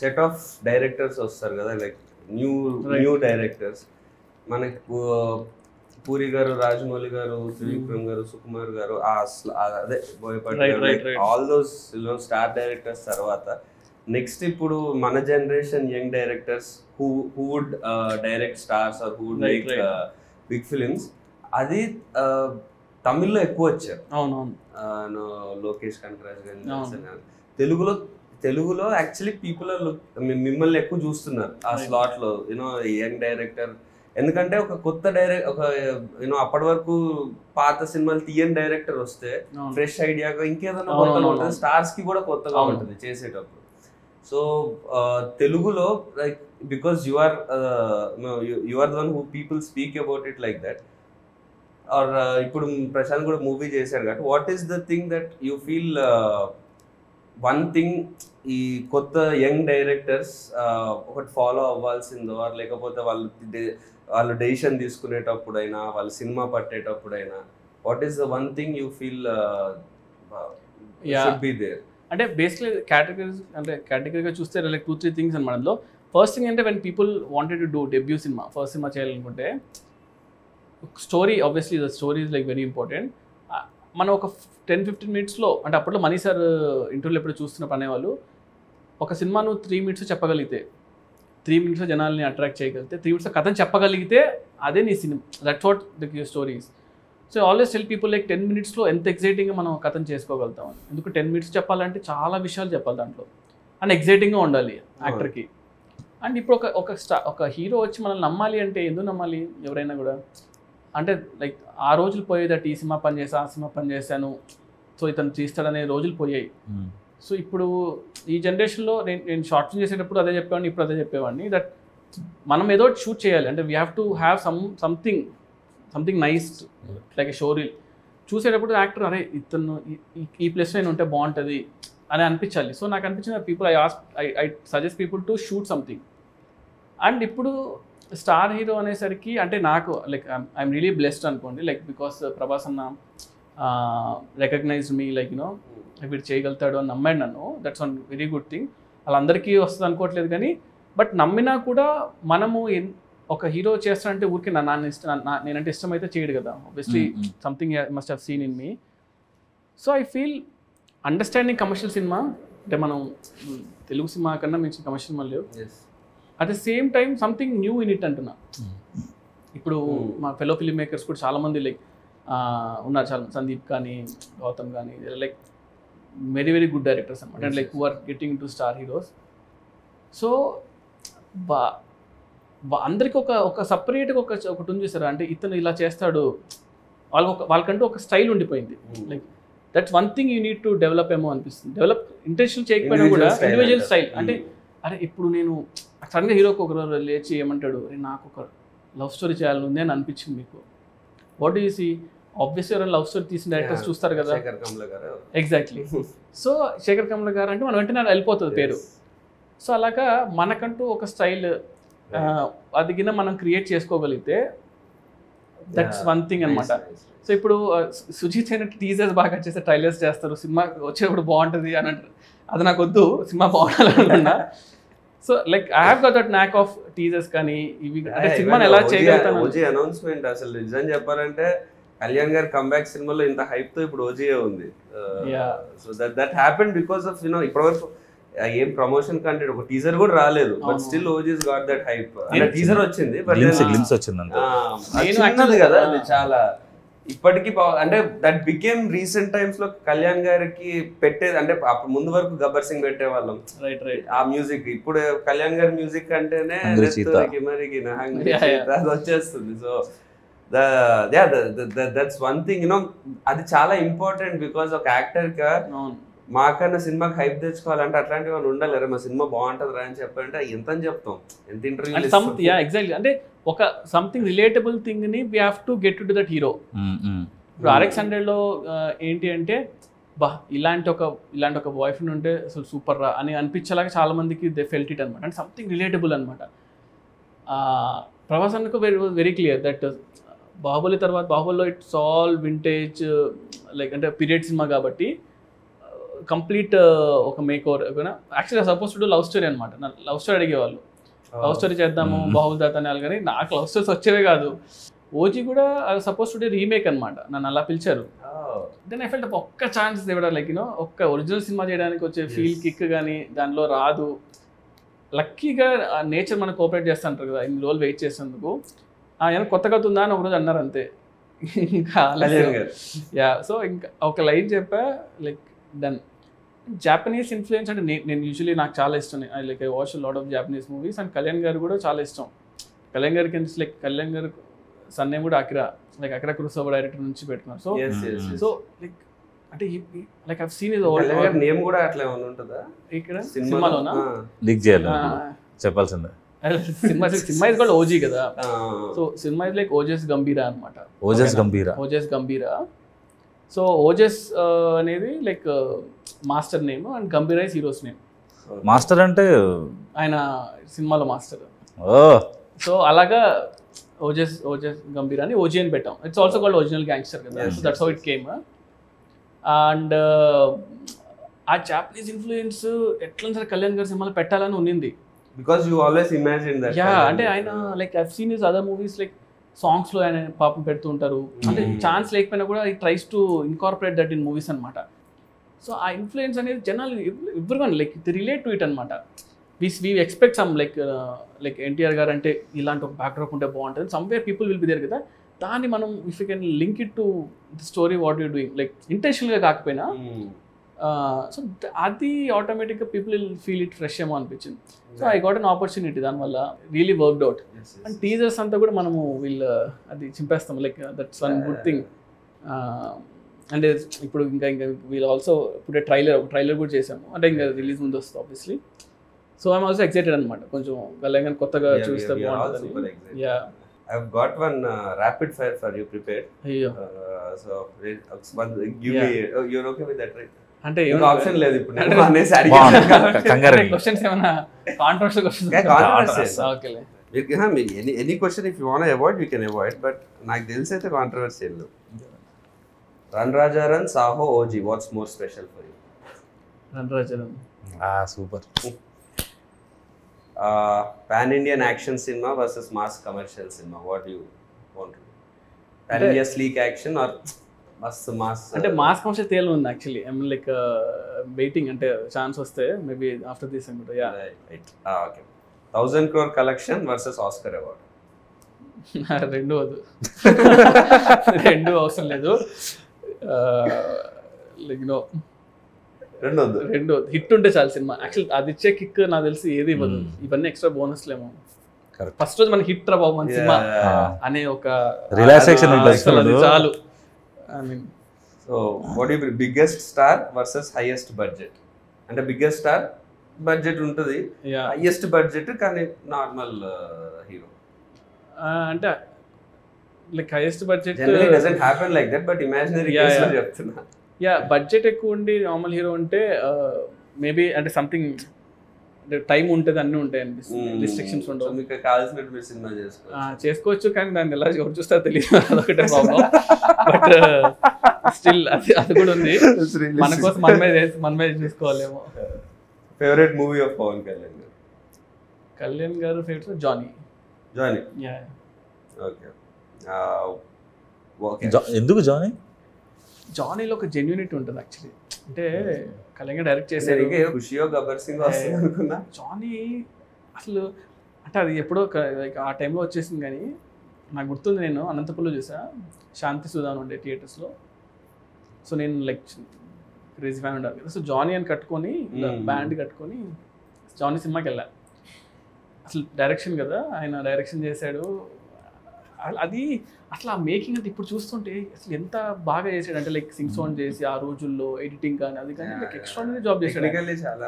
సెట్ ఆఫ్ డైరెక్టర్స్ వస్తారు కదా, లైక్ న్యూ డైరెక్టర్స్. మనకి పూరి గారు, రాజమౌళి గారు, త్రివిక్రమ్ గారు, సుకుమార్ గారు, అదే Boyapati, all those star directors తర్వాత నెక్స్ట్ ఇప్పుడు మన generation young directors who would direct stars or who would make big films. అది తమిళ్లో ఎక్కువ వచ్చారు. అవునవును, లోకేష్ కనకరాజ్ గారు. తెలుగులో యాక్చువల్లీ పీపుల్ మిమ్మల్ని ఎక్కువ చూస్తున్నారు ఆ స్లాట్ లో, యూనో యంగ్ డైరెక్టర్. ఎందుకంటే ఒక కొత్త అప్పటి వరకు పాత సినిమాలు తీయని డైరెక్టర్ వస్తే ఫ్రెష్ ఐడియాగా ఇంకేదైనా కొత్తగా ఉంటుంది, స్టార్స్ కి కూడా కొత్తగా ఉంటుంది చేసేటప్పుడు. సో తెలుగులో like because you are the one who people speak about it like that. Or ఇప్పుడు ప్రశాంత్ కూడా మూవీ చేశాడు కాబట్టి what is the thing that you feel one thing ఈ కొత్త యంగ్ డైరెక్టర్స్ ఒకటి ఫాలో అవ్వాల్సిందో, లేకపోతే వాళ్ళు డెసిషన్ తీసుకునేటప్పుడైనా, వాళ్ళు సినిమా పట్టేటప్పుడైనా, what is the one thing you feel should be there? అంటే బేసిక్లీ కేటగిరీగా చూస్తే లైక్ 2-3 థింగ్స్ అనమాట. అందులో ఫస్ట్ థింగ్ అంటే when people wanted to do debut సినిమా, ఫస్ట్ సినిమా చేయాలనుకుంటే story, obviously the story is like very important. మనం ఒక 10-15 మినిట్స్లో, అంటే అప్పట్లో మనీ సార్ ఇంటర్వ్యూలో ఎప్పుడు చూస్తున్నప్పుడు అనేవాళ్ళు, ఒక సినిమా నువ్వు 3 మినిట్స్ చెప్పగలిగితే, 3 మినిట్స్లో జనాల్ని అట్రాక్ట్ చేయగలిగితే, 3 మినిట్స్లో కథను చెప్పగలిగితే అదే నీ cinema. That's what the stories. So always tell people like 10 మినిట్స్లో ఎంత ఎగ్జైటింగ్గా మనం కథను చేసుకోగలుగుతాం. ఎందుకు 10 మినిట్స్ చెప్పాలంటే చాలా విషయాలు చెప్పాలి దాంట్లో, అండ్ ఎగ్జైటింగ్గా ఉండాలి యాక్టర్కి. అండ్ ఇప్పుడు ఒక హీరో వచ్చి మనల్ని నమ్మాలి అంటే ఎందుకు నమ్మాలి ఎవరైనా కూడా? అంటే లైక్ ఆ రోజులు పోయేదట, ఈ సినిమా పని చేసా, ఆ సినిమా పని చేశాను, సో ఇతను తీస్తాడనే రోజులు పోయాయి. సో ఇప్పుడు ఈ జనరేషన్లో నేను షార్ట్ ఫిల్మ్ చేసేటప్పుడు అదే చెప్పేవాడిని, ఇప్పుడు అదే చెప్పేవాడిని, దట్ మనం ఏదో షూట్ చేయాలి అంటే we have to have something nice like a show reel. చూసేటప్పుడు యాక్టర్ అరే ఇతను ఈ ప్లేస్లో నేను ఉంటే బాగుంటుంది అని అనిపించాలి. సో నాకు అనిపించిన people I suggest people to shoot something. And ఇప్పుడు స్టార్ హీరో అనేసరికి అంటే నాకు లైక్ ఐఎమ్ రియలీ బ్లెస్డ్ అనుకోండి, లైక్ బికాస్ ప్రభాస్ అన్న రికగ్నైజ్డ్ మీ, లైక్ యూనో వీడు చేయగలుగుతాడు అని నమ్మాడు నన్ను. That's one very good thing. వాళ్ళందరికీ వస్తుంది అనుకోవట్లేదు కానీ, బట్ నమ్మినా కూడా మనము ఒక హీరో చేస్తానంటే ఊరికి నేనంటే ఇష్టమైతే చేయడు కదా. Obviously something must have seen in me. So I feel understanding commercial cinema అంటే మనం తెలుగు సినిమా కన్నా మించిన కమర్షియల్ సినిమా లేవు. At the same time something new in it అంటున్నా. ఇప్పుడు మా ఫెలో ఫిల్మ్ మేకర్స్ కూడా చాలామంది లైక్ ఉన్నారు, చాలా సందీప్ కానీ గౌతమ్ కానీ like very very good directors అనమాట, like who are getting to star heroes. So అందరికి ఒక సపరేట్గా ఒకటి ఉంది చూసారా, అంటే ఇతను ఇలా చేస్తాడు, వాళ్ళకంటూ ఒక స్టైల్ ఉండిపోయింది. Like that's one thing you need to develop ఏమో అనిపిస్తుంది. డెవలప్ ఇంటెన్షన్ చేయకపోయినా కూడా ఇండివిజువల్ స్టైల్. అంటే అరే ఇప్పుడు నేను సడన్గా హీరోకి ఒకరు లేచి ఏమంటాడు, నాకు ఒక లవ్ స్టోరీ చేయాలని ఉంది అని అనిపించింది మీకు. What you see? ఆబ్వియస్లీ ఎవరైనా లవ్ స్టోరీ తీసిన డైరెక్టర్స్ చూస్తారు కదా. ఎగ్జాక్ట్లీ. సో శేఖర్ కమల గారు అంటే మనం వెంటనే వెళ్ళిపోతుంది పేరు. సో అలాగా మనకంటూ ఒక స్టైల్ అది కింద మనం క్రియేట్ చేసుకోగలిగితే దట్స్ వన్ థింగ్ అనమాట. సో ఇప్పుడు సుజీత్ అయినట్టు టీజర్స్ బాగా చేస్తే ట్రైలర్స్ చేస్తారు, సినిమా వచ్చేటప్పుడు బాగుంటుంది అని అంటారు. అది నాకు వద్దు, సినిమా బాగుండాలనుకున్నా. So like I have got that knack of teasers కానీ ఇవి అంటే సినిమాని ఎలా చేయగలుగుతాను. ఓజీ అనౌన్స్మెంట్ అసలు నిజం చెప్పాలంటే కళ్యాణ్ గారి కంబ్యాక్ సినిమాలో ఇంత హైప్ తో ఇప్పుడు ఓజీఏ ఉంది. So that happened because of you know ఇప్పటివరకు ఏం ప్రమోషన్ కంటే ఒక టీజర్ కూడా రాలేదు, but still OGs got that hype. అంటే టీజర్ వచ్చింది బట్ గ్లిమ్స్ వచ్చింది కదా, అది చాలా ఇప్పటికీ అంటే దట్ బికేమ్ రీసెంట్ టైమ్స్ లో కళ్యాణ్ గారికి పెట్టేది. అంటే ముందు వరకు గబ్బర్ సింగ్ పెట్టే వాళ్ళం ఆ మ్యూజిక్, ఇప్పుడు కళ్యాణ్ గారి మ్యూజిక్ అంటేనే అది వచ్చేస్తుంది. So that's one thing you know, అది చాలా ఇంపార్టెంట్. బికాస్ ఒక యాక్టర్ గా మాకన్నా సినిమాకి హైప్ తెచ్చుకోవాలంటే అట్లాంటి వాళ్ళు ఉండాలి. మా సినిమా బాగుంటుంది రా అని చెప్పాలంటే ఎంత అని చెప్తాం, ఎంత ఇంటర్వ్యూ. ఎగ్జాక్ట్లీ, అంటే ఒక సంథింగ్ రిలేటబుల్ థింగ్ ని we have to get to that hero. ఇప్పుడు RX100లో ఏంటి అంటే బా ఇలాంటి ఒక బాయ్ ఫ్రెండ్ ఉంటే అసలు సూపర్ రా అని అనిపించేలాగా చాలా మందికి దే ఫెల్ట్ ఇట్ అనమాట. అంటే సంథింగ్ రిలేటబుల్ అనమాట. ప్రభాస్ అన్నకు వెరీ క్లియర్ దట్ బాహుబలి తర్వాత బాహుబలిలో ఇట్స్ ఆల్ వింటేజ్ లైక్ అంటే పీరియడ్ సినిమా కాబట్టి కంప్లీట్ ఒక మేక్ ఓవర్. యాక్చువల్గా సపోజ్ టు లవ్ స్టోరీ అనమాట. లవ్ స్టోరీ అడిగేవాళ్ళు, లవ్ స్టోరీ చేద్దాము బాహుబలి తాత అని. కానీ నాకు లవ్ స్టోరీస్ వచ్చేవే కాదు. ఓజీ కూడా సపోజ్ టు రీమేక్ అనమాట, నన్ను అలా పిలిచారు. దెన్ ఐ ఫెల్ట్ ఒక్క ఛాన్స్ ఇవ్వడం లైక్ యూనో ఒక్క ఒరిజినల్ సినిమా చేయడానికి వచ్చే ఫీల్ కిక్ కానీ దానిలో రాదు. లక్కీగా నేచర్ మనకు కోఆపరేట్ చేస్తూ ఉంటారు కదా, ఇన్ని రోజులు వెయిట్ చేసేందుకు. ఏమైనా కొత్తగా ఉందా అని ఒకరోజు అన్నారు అంతే. ఇంకా సో ఇంకా ఒక లైన్ చెప్పా లైక్ డన్. జాపనీస్ ఇన్ఫ్లుయెన్స్ అంటే నేను యూజువలీ నాకు చాలా ఇష్టం. Like I watch lot of Japanese movies. And Kalyan గారు కూడా చాలా ఇష్టం. కళ్యాణ్ గారికి లైక్ కళ్యాణ్ గారు సన్ నేమ్ కూడా Akira, like Akira Kurosawa director నుంచి పెట్టుకున్నారు. సో లైక్ అంటే like I have seen his old name కూడా అట్లా ఏమైనా ఉంటుందా ఇక్కడ సినిమాలోనా? లీక్ చేయాలి చెప్పాల్సిందే. సినిమా ఇస్ కాల్డ్ ఓజీ కదా. So cinema is like Ojas గంభీరా అనమాట. ఓజస్ గంభీరా. సో ఓజస్ అనేది like master name and గంభీరా is heroes name. Master అంటే ఆయన సినిమాలో మాస్టర్. సో అలాగా ఓజస్ గంభీరా అని ఓజీ అని పెట్టాం. It's also called original gangster కదా. So that's how it came. And ఆ జాపనీస్ ఇన్ఫ్లుయెన్స్ ఎట్లా సరే కళ్యాణ్ గారి సినిమాలో పెట్టాలని ఉన్నింది. Because you always imagine that. Yeah, అంటే ఆయన like I've seen his other movies like సాంగ్స్లో ఆయన పాపం పెడుతూ ఉంటారు. అంటే ఛాన్స్ లేకపోయినా కూడా ఈ tries to incorporate that in movies అనమాట. సో ఆ ఇన్ఫ్లుయెన్స్ అనేది జనాలు everyone like they relate to it అనమాట. We expect some like NTR garu అంటే ఇలాంటి ఒక బ్యాక్డ్రాప్ ఉంటే బాగుంటుంది. Somewhere people will be there కదా. దాన్ని మనం if you can link it to the story what you doing like ఇంటెన్షనల్గా కాకపోయినా సో అది ఆటోమేటిక్గా people will feel it fresh ఏమో అనిపించింది. So I got an opportunity, దానివల్ల really worked out. And teasers అంతా కూడా మనము అది చింపేస్తాం like that's one good thing. అంటే ఇప్పుడు ఇంకా వీళ్ళు ఆల్సో ఇప్పుడే ట్రైలర్ కూడా చేసాము, అంటే ఇంకా రిలీజ్ ముందు వస్తుంది obviously. So I'm also excited అనమాట, కొంచెం కళ్యాణ్ కొత్తగా చూస్తే బాగుంటుంది. Yeah, I've got one rapid fire for you prepared. అయ్యో, So give me. You're okay with that, right? అంటే ఇంకా ఆప్షన్ లేదు ఇప్పుడు నేను అంటే- అనేసి బాగుంది. అడిగాను. కంగారు క్వశ్చన్స్ ఏమైనా కాంట్రవర్షియల్ క్వశ్చన్స్? Yeah, controversial. ఓకేలే. Any question if you want to avoid, we can avoid. But నాకు తెలిసి అయితే controversial. Run Raja run, Saaho, OG, what's more special for you? రణరాజన్. సూపర్. పాన్ ఇండియన్ యాక్షన్ సినిమా వర్సెస్ మాస్ కమర్షియల్ సినిమా, what you want? Pan India sleek action or మస్త్ mass? అంటే mass commercial తేలు ఉంది actually. I mean like waiting, అంటే chance వస్తే maybe after this అనుకుంటా. Yeah, okay. 1000 crore collection versus Oscar award? రెండు వద్దు, రెండు అవసరం లేదు. లైక్ నో, రెండు వద్దు. రెండు హిట్ ఉంటే చాలు సినిమా. యాక్చువల్ అది ఇచ్చే కిక్ నాకు తెలిసి ఏది ఇవ్వదు. ఇవన్నీ ఎక్స్ట్రా బోనస్లేమో. Correct. ఫస్ట్ రోజు మనకి హిట్ రా బాబు మన సినిమా అనే ఒక రిలాక్సేషన్ అసలు అది చాలు. I mean, so what you biggest star versus highest budget? అంటే బిగ్గెస్ట్ స్టార్ బడ్జెట్ ఉంటుంది, యా, హైయెస్ట్ బడ్జెట్ కానీ నార్మల్ హీరో. అంటే like highest budget generally doesn't happen like that, but imaginary Yeah, case లో yeah. చెప్తున్నా. Yeah, budget ఎక్కువ ఉండి normal hero ఉంటే maybe అంటే సంథింగ్ అంటే టైం ఉంటుంది, అన్నీ ఉంటాయి అనిపిస్తుంది, రిస్ట్రిక్షన్స్ సో ఉండవు. మీకు కావాల్సినట్టు మీరు సినిమా చేసుకోవచ్చు. చేసుకోవచ్చు, కానీ దాన్ని ఎలా ఎవరు చూస్తారో తెలియదు, అదొకటే ప్రాబ్లం. బట్ స్టిల్ అది కూడా ఉంది. మన కోసం మన మీద చూసుకోవాలేమో. Favourite movie of Pawan Kalyan garu? Kalyan garu favourite Johnny. Johnny. Yeah, okay. Okay. ఎందుకు జానీ? జానీలో ఒక జెన్యూనిటీ ఉంటుంది యాక్చువల్లీ. అంటే కళ్యాణ్ గారు డైరెక్ట్ చేశారు. ఖుషియో గబ్బర్ సింగ్ వస్తుంది అనుకున్నా. జానీ అసలు అంటే అది ఎప్పుడో లైక్ ఆ టైంలో వచ్చేసింది, కానీ నాకు గుర్తుంది, నేను అనంతపురంలో చూసా, శాంతి సుధాన్ ఉండే థియేటర్స్లో. సో నేను లైక్ క్రేజీ ఫ్యాన్ ఉండాలి కదా. సో జానీ అని కట్టుకొని బ్యాండ్ కట్టుకొని జానీ సినిమాకి వెళ్ళా. అసలు డైరెక్షన్ కదా, ఆయన డైరెక్షన్ చేశాడు. అది అసలు ఆ మేకింగ్ అంటే ఇప్పుడు చూస్తుంటే అసలు ఎంత బాగా చేశాడు అంటే, లైక్ సింగ్ సౌండ్ చేసి ఆ రోజుల్లో ఎడిటింగ్ కానీ అది కానీ లైక్ ఎక్స్ట్రాడినరీ జాబ్ చేశాడు. టెక్నికల్లీ చాలా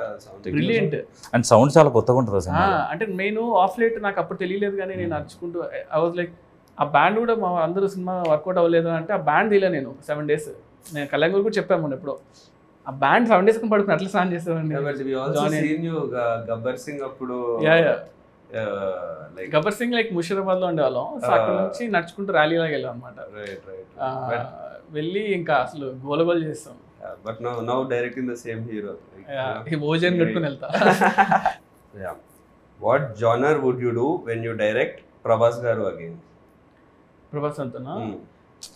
బ్రిలియంట్. అండ్ సౌండ్ చాలా కొత్తగా ఉంటుంది అసలు. అంటే నేను ఆఫ్ లైట్ నాకు అప్పుడు తెలియలేదు, కానీ నేను నడుచుకుంటూ ఐ వాజ్ లైక్ ఆ బ్యాండ్ కూడా మా అందరూ సినిమా వర్కౌట్ అవ్వలేదు అంటే ఆ బ్యాండ్ తీయలే నేను 7 days. నేను కళ్యాణ్ గారు కూడా చెప్పాము మొన్న ఎప్పుడో, ఆ బ్యాండ్ 7 days పడుకుని అట్లా స్నాన్ చేసేవాడిని. గబ్బర్ సింగ్ అప్పుడు గబ్బర్ సింగ్ లైక్ ముషీరాబాద్ లో ఉండేవాళ్ళం. సో అక్కడ నుంచి నడుచుకుంటూ ర్యాలీ లాగా వెళ్ళాం అనమాట. వెళ్ళి ఇంకా అసలు గోలగోలు చేస్తాం. But now directing the same hero. భోజనం కట్టుకుని వెళ్తా. What genre would you do when you direct Prabhas garu again? Prabhas అంతనా?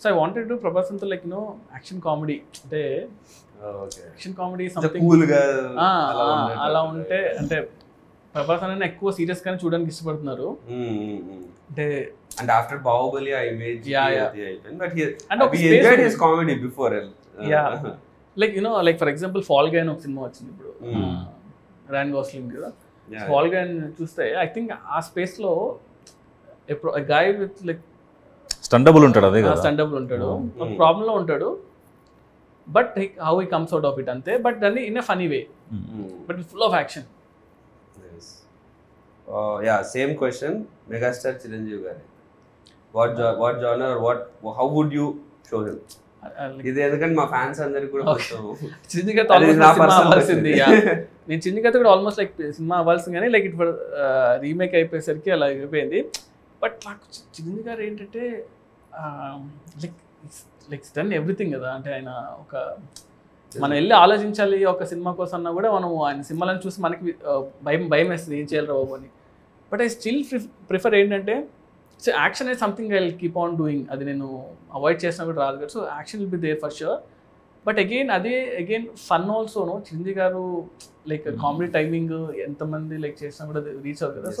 So I wanted to Prabhas అంతా లైక్ నో యాక్షన్ కామెడీ, అంటే యాక్షన్ కామెడీ సంథింగ్ కూల్ గా అలా ఉంటే. అంటే ప్రభాస్ అనే ఎక్కువ సీరియస్ గానే చూడడానికి ఇష్టపడుతున్నారు. అంటే ఆఫ్టర్ బాహుబలి ఆ ఇమేజ్ బట్ అంటే we enjoyed his comedy before. Like you know like for example fall guy అని ఒక సినిమా వచ్చింది ఇప్పుడు, రాయన్ గోస్లింగ్ కదా. ఫాల్ గై చూస్తే ఐ థింక్ ఆ స్పేస్ లో ఎప్పుడు గాయ్ విత్ లైక్ స్టండబుల్ ఉంటాడు, అదే కదా, స్టండబుల్ ఉంటాడు, ప్రాబ్లం లో ఉంటాడు, but how he comes out of it అంతే. బట్ దాన్ని in a funny way, but full of action. Same question megastar Chiranjeevi గారి, what genre how would you show him? ఇది ఎందుకంటే మా ఫ్యాన్స్ అందరికి కూడా చిరంజీవి గారితో అవ్వాల్సింది. నేను చిరంజీవి గారితో కూడా ఆల్మోస్ట్ లైక్ సినిమా అవ్వాల్సింది, కానీ లైక్ ఇప్పుడు రీమేక్ అయిపోయేసరికి అలా అయిపోయింది. బట్ నాకు చిరంజీవి గారు ఏంటంటే లైక్ డన్ ఎవ్రీథింగ్ కదా. అంటే ఆయన ఒక మనం వెళ్ళి ఆలోచించాలి ఒక సినిమా కోసం అన్నా కూడా మనం ఆయన సినిమాలను చూసి మనకి భయం వేస్తుంది, ఏం చేయాలి బాబు అని. బట్ ఐ స్టిల్ ప్రిఫర్ ఏంటంటే, సో యాక్షన్ అనేది something I will keep on doing. అది నేను అవాయిడ్ చేసినా కూడా రాదు కదా. So action will be there for sure. But again fun ఆల్సోను. Chiranjeevi garu like comedy timing ఎంతమంది లైక్ చేసినా కూడా రీచ్ అవుతుంది కదా.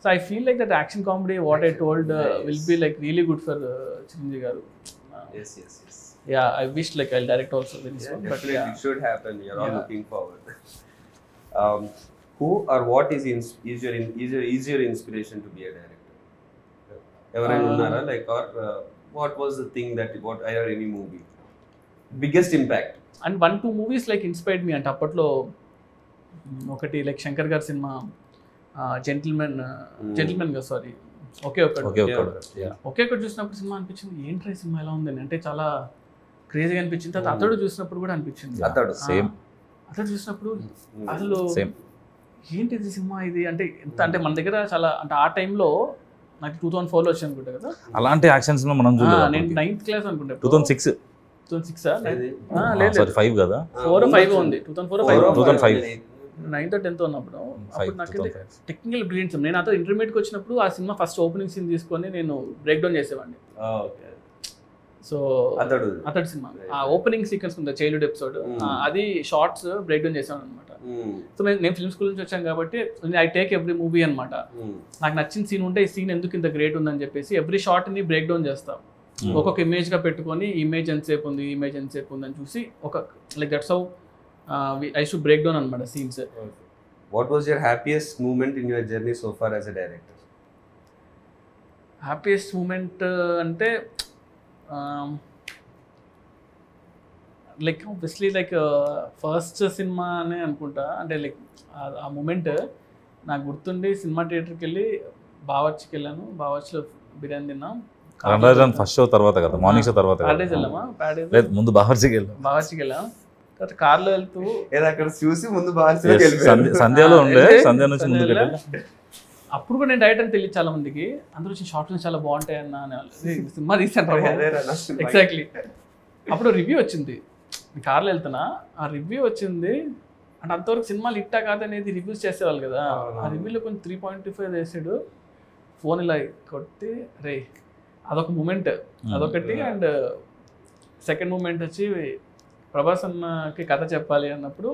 So I feel like that action comedy what I told will be like really good for Chiranjeevi garu. Yes. Yeah, I wish like I'll direct also very soon. But Definitely it should happen. You're all looking forward. Who or what is your inspiration to be a director? Ever unnara like, or what was the thing that what any movie? Biggest impact? And 1-2 movies like inspired me అంటే అప్పట్లో ఒకటి like Shankar గారి cinema gentlemen కదా sorry ఒకే ఒకటి చూసినప్పుడు cinema అనిపించింది ఏంట్రా ఈ సినిమా ఎలా ఉందని, అంటే చాలా క్రేజీగా అనిపించింది. తర్వాత అతడు చూసినప్పుడు కూడా అనిపించింది. అతడు చూసినప్పుడు అసలు ఏంటిది సినిమా ఇది అంటే ఎంత అంటే మన దగ్గర చాలా అంటే ఆ టైంలో నాకు 2004లో వచ్చి అనుకుంటా కదా అలాంటి యాక్షన్ సినిమా మనం చూడలేదు. నేను 9th క్లాస్ అనుకుంటా. 2006 లేదు 5 కదా 4 5 ఉంది 2005 9th 10th ఉన్నప్పుడు. అప్పుడు నాకు టెక్నికల్ బ్రిలియన్స్. నేను అతను ఇంటర్మీడియట్కి వచ్చినప్పుడు ఆ సినిమా ఫస్ట్ ఓపెనింగ్ సీన్ తీసుకొని నేను బ్రేక్ డౌన్ చేసేవాడిని. సో అతడు సినిమా ఆ ఓపెనింగ్ సీక్వెన్స్ ఉంది చైల్డ్హుడ్ ఎపిసోడ్, అది షార్ట్స్ బ్రేక్ డౌన్ చేసాను అనమాట. సో నేను ఫిల్మ్ స్కూల్ నుంచి వచ్చాను కాబట్టి ఐ టేక్ ఎవ్రీ మూవీ అనమాట. నాకు నచ్చిన సీన్ ఉంటే ఈ సీన్ ఎందుకు ఇంత గ్రేట్ ఉందని చెప్పేసి ఎవ్రీ షార్ట్ ని బ్రేక్ డౌన్ చేస్తాం. ఒక్కొక్క ఇమేజ్ గా పెట్టుకొని ఇమేజ్ ఎంతసేపు ఉంది అని చూసి ఒక like that's how I should break down అనమాట scenes. What was your happiest moment in your journey so far as a director? Happiest moment అంటే లైక్ ఆబ్వియస్లీ లైక్ ఫస్ట్ సినిమా అనే అనుకుంటా. అంటే లైక్ ఆ మూమెంట్ నాకు గుర్తుండి సినిమా థియేటర్కి వెళ్ళి బావర్చికి వెళ్ళాను. బావర్చిలో బిర్యానీ తిన్నాం. ఫస్ట్ షో తర్వాత కదా మార్నింగ్ షో తర్వాత ప్యాడేజ్ వెళ్ళామా? ముందు బావర్చికి వెళ్ళాం. తర్వాత కార్లో వెళ్తూ అక్కడ చూసి ముందు సంధ్యలో ఉండే సంధ్య నుంచి ముందు అప్పుడు కూడా నేను డైరెక్ట్ అని తెలియదు చాలా మందికి. అందరూ వచ్చి షార్ట్స్ చాలా బాగుంటాయి అన్న సినిమా తీసాను. ఎగ్జాక్ట్లీ అప్పుడు రివ్యూ వచ్చింది. కార్లో వెళ్తున్నా ఆ రివ్యూ వచ్చింది. అంటే అంతవరకు సినిమాలు ఇట్టా కాదనేది రివ్యూస్ చేసేవాళ్ళు కదా. ఆ రివ్యూలో కొంచెం 3.25 వేసాడు. ఫోన్ ఇలా కొట్టి రే అదొక మూమెంట్ అదొకటి. అండ్ సెకండ్ మూమెంట్ వచ్చి ప్రభాస్ అన్నకి కథ చెప్పాలి అన్నప్పుడు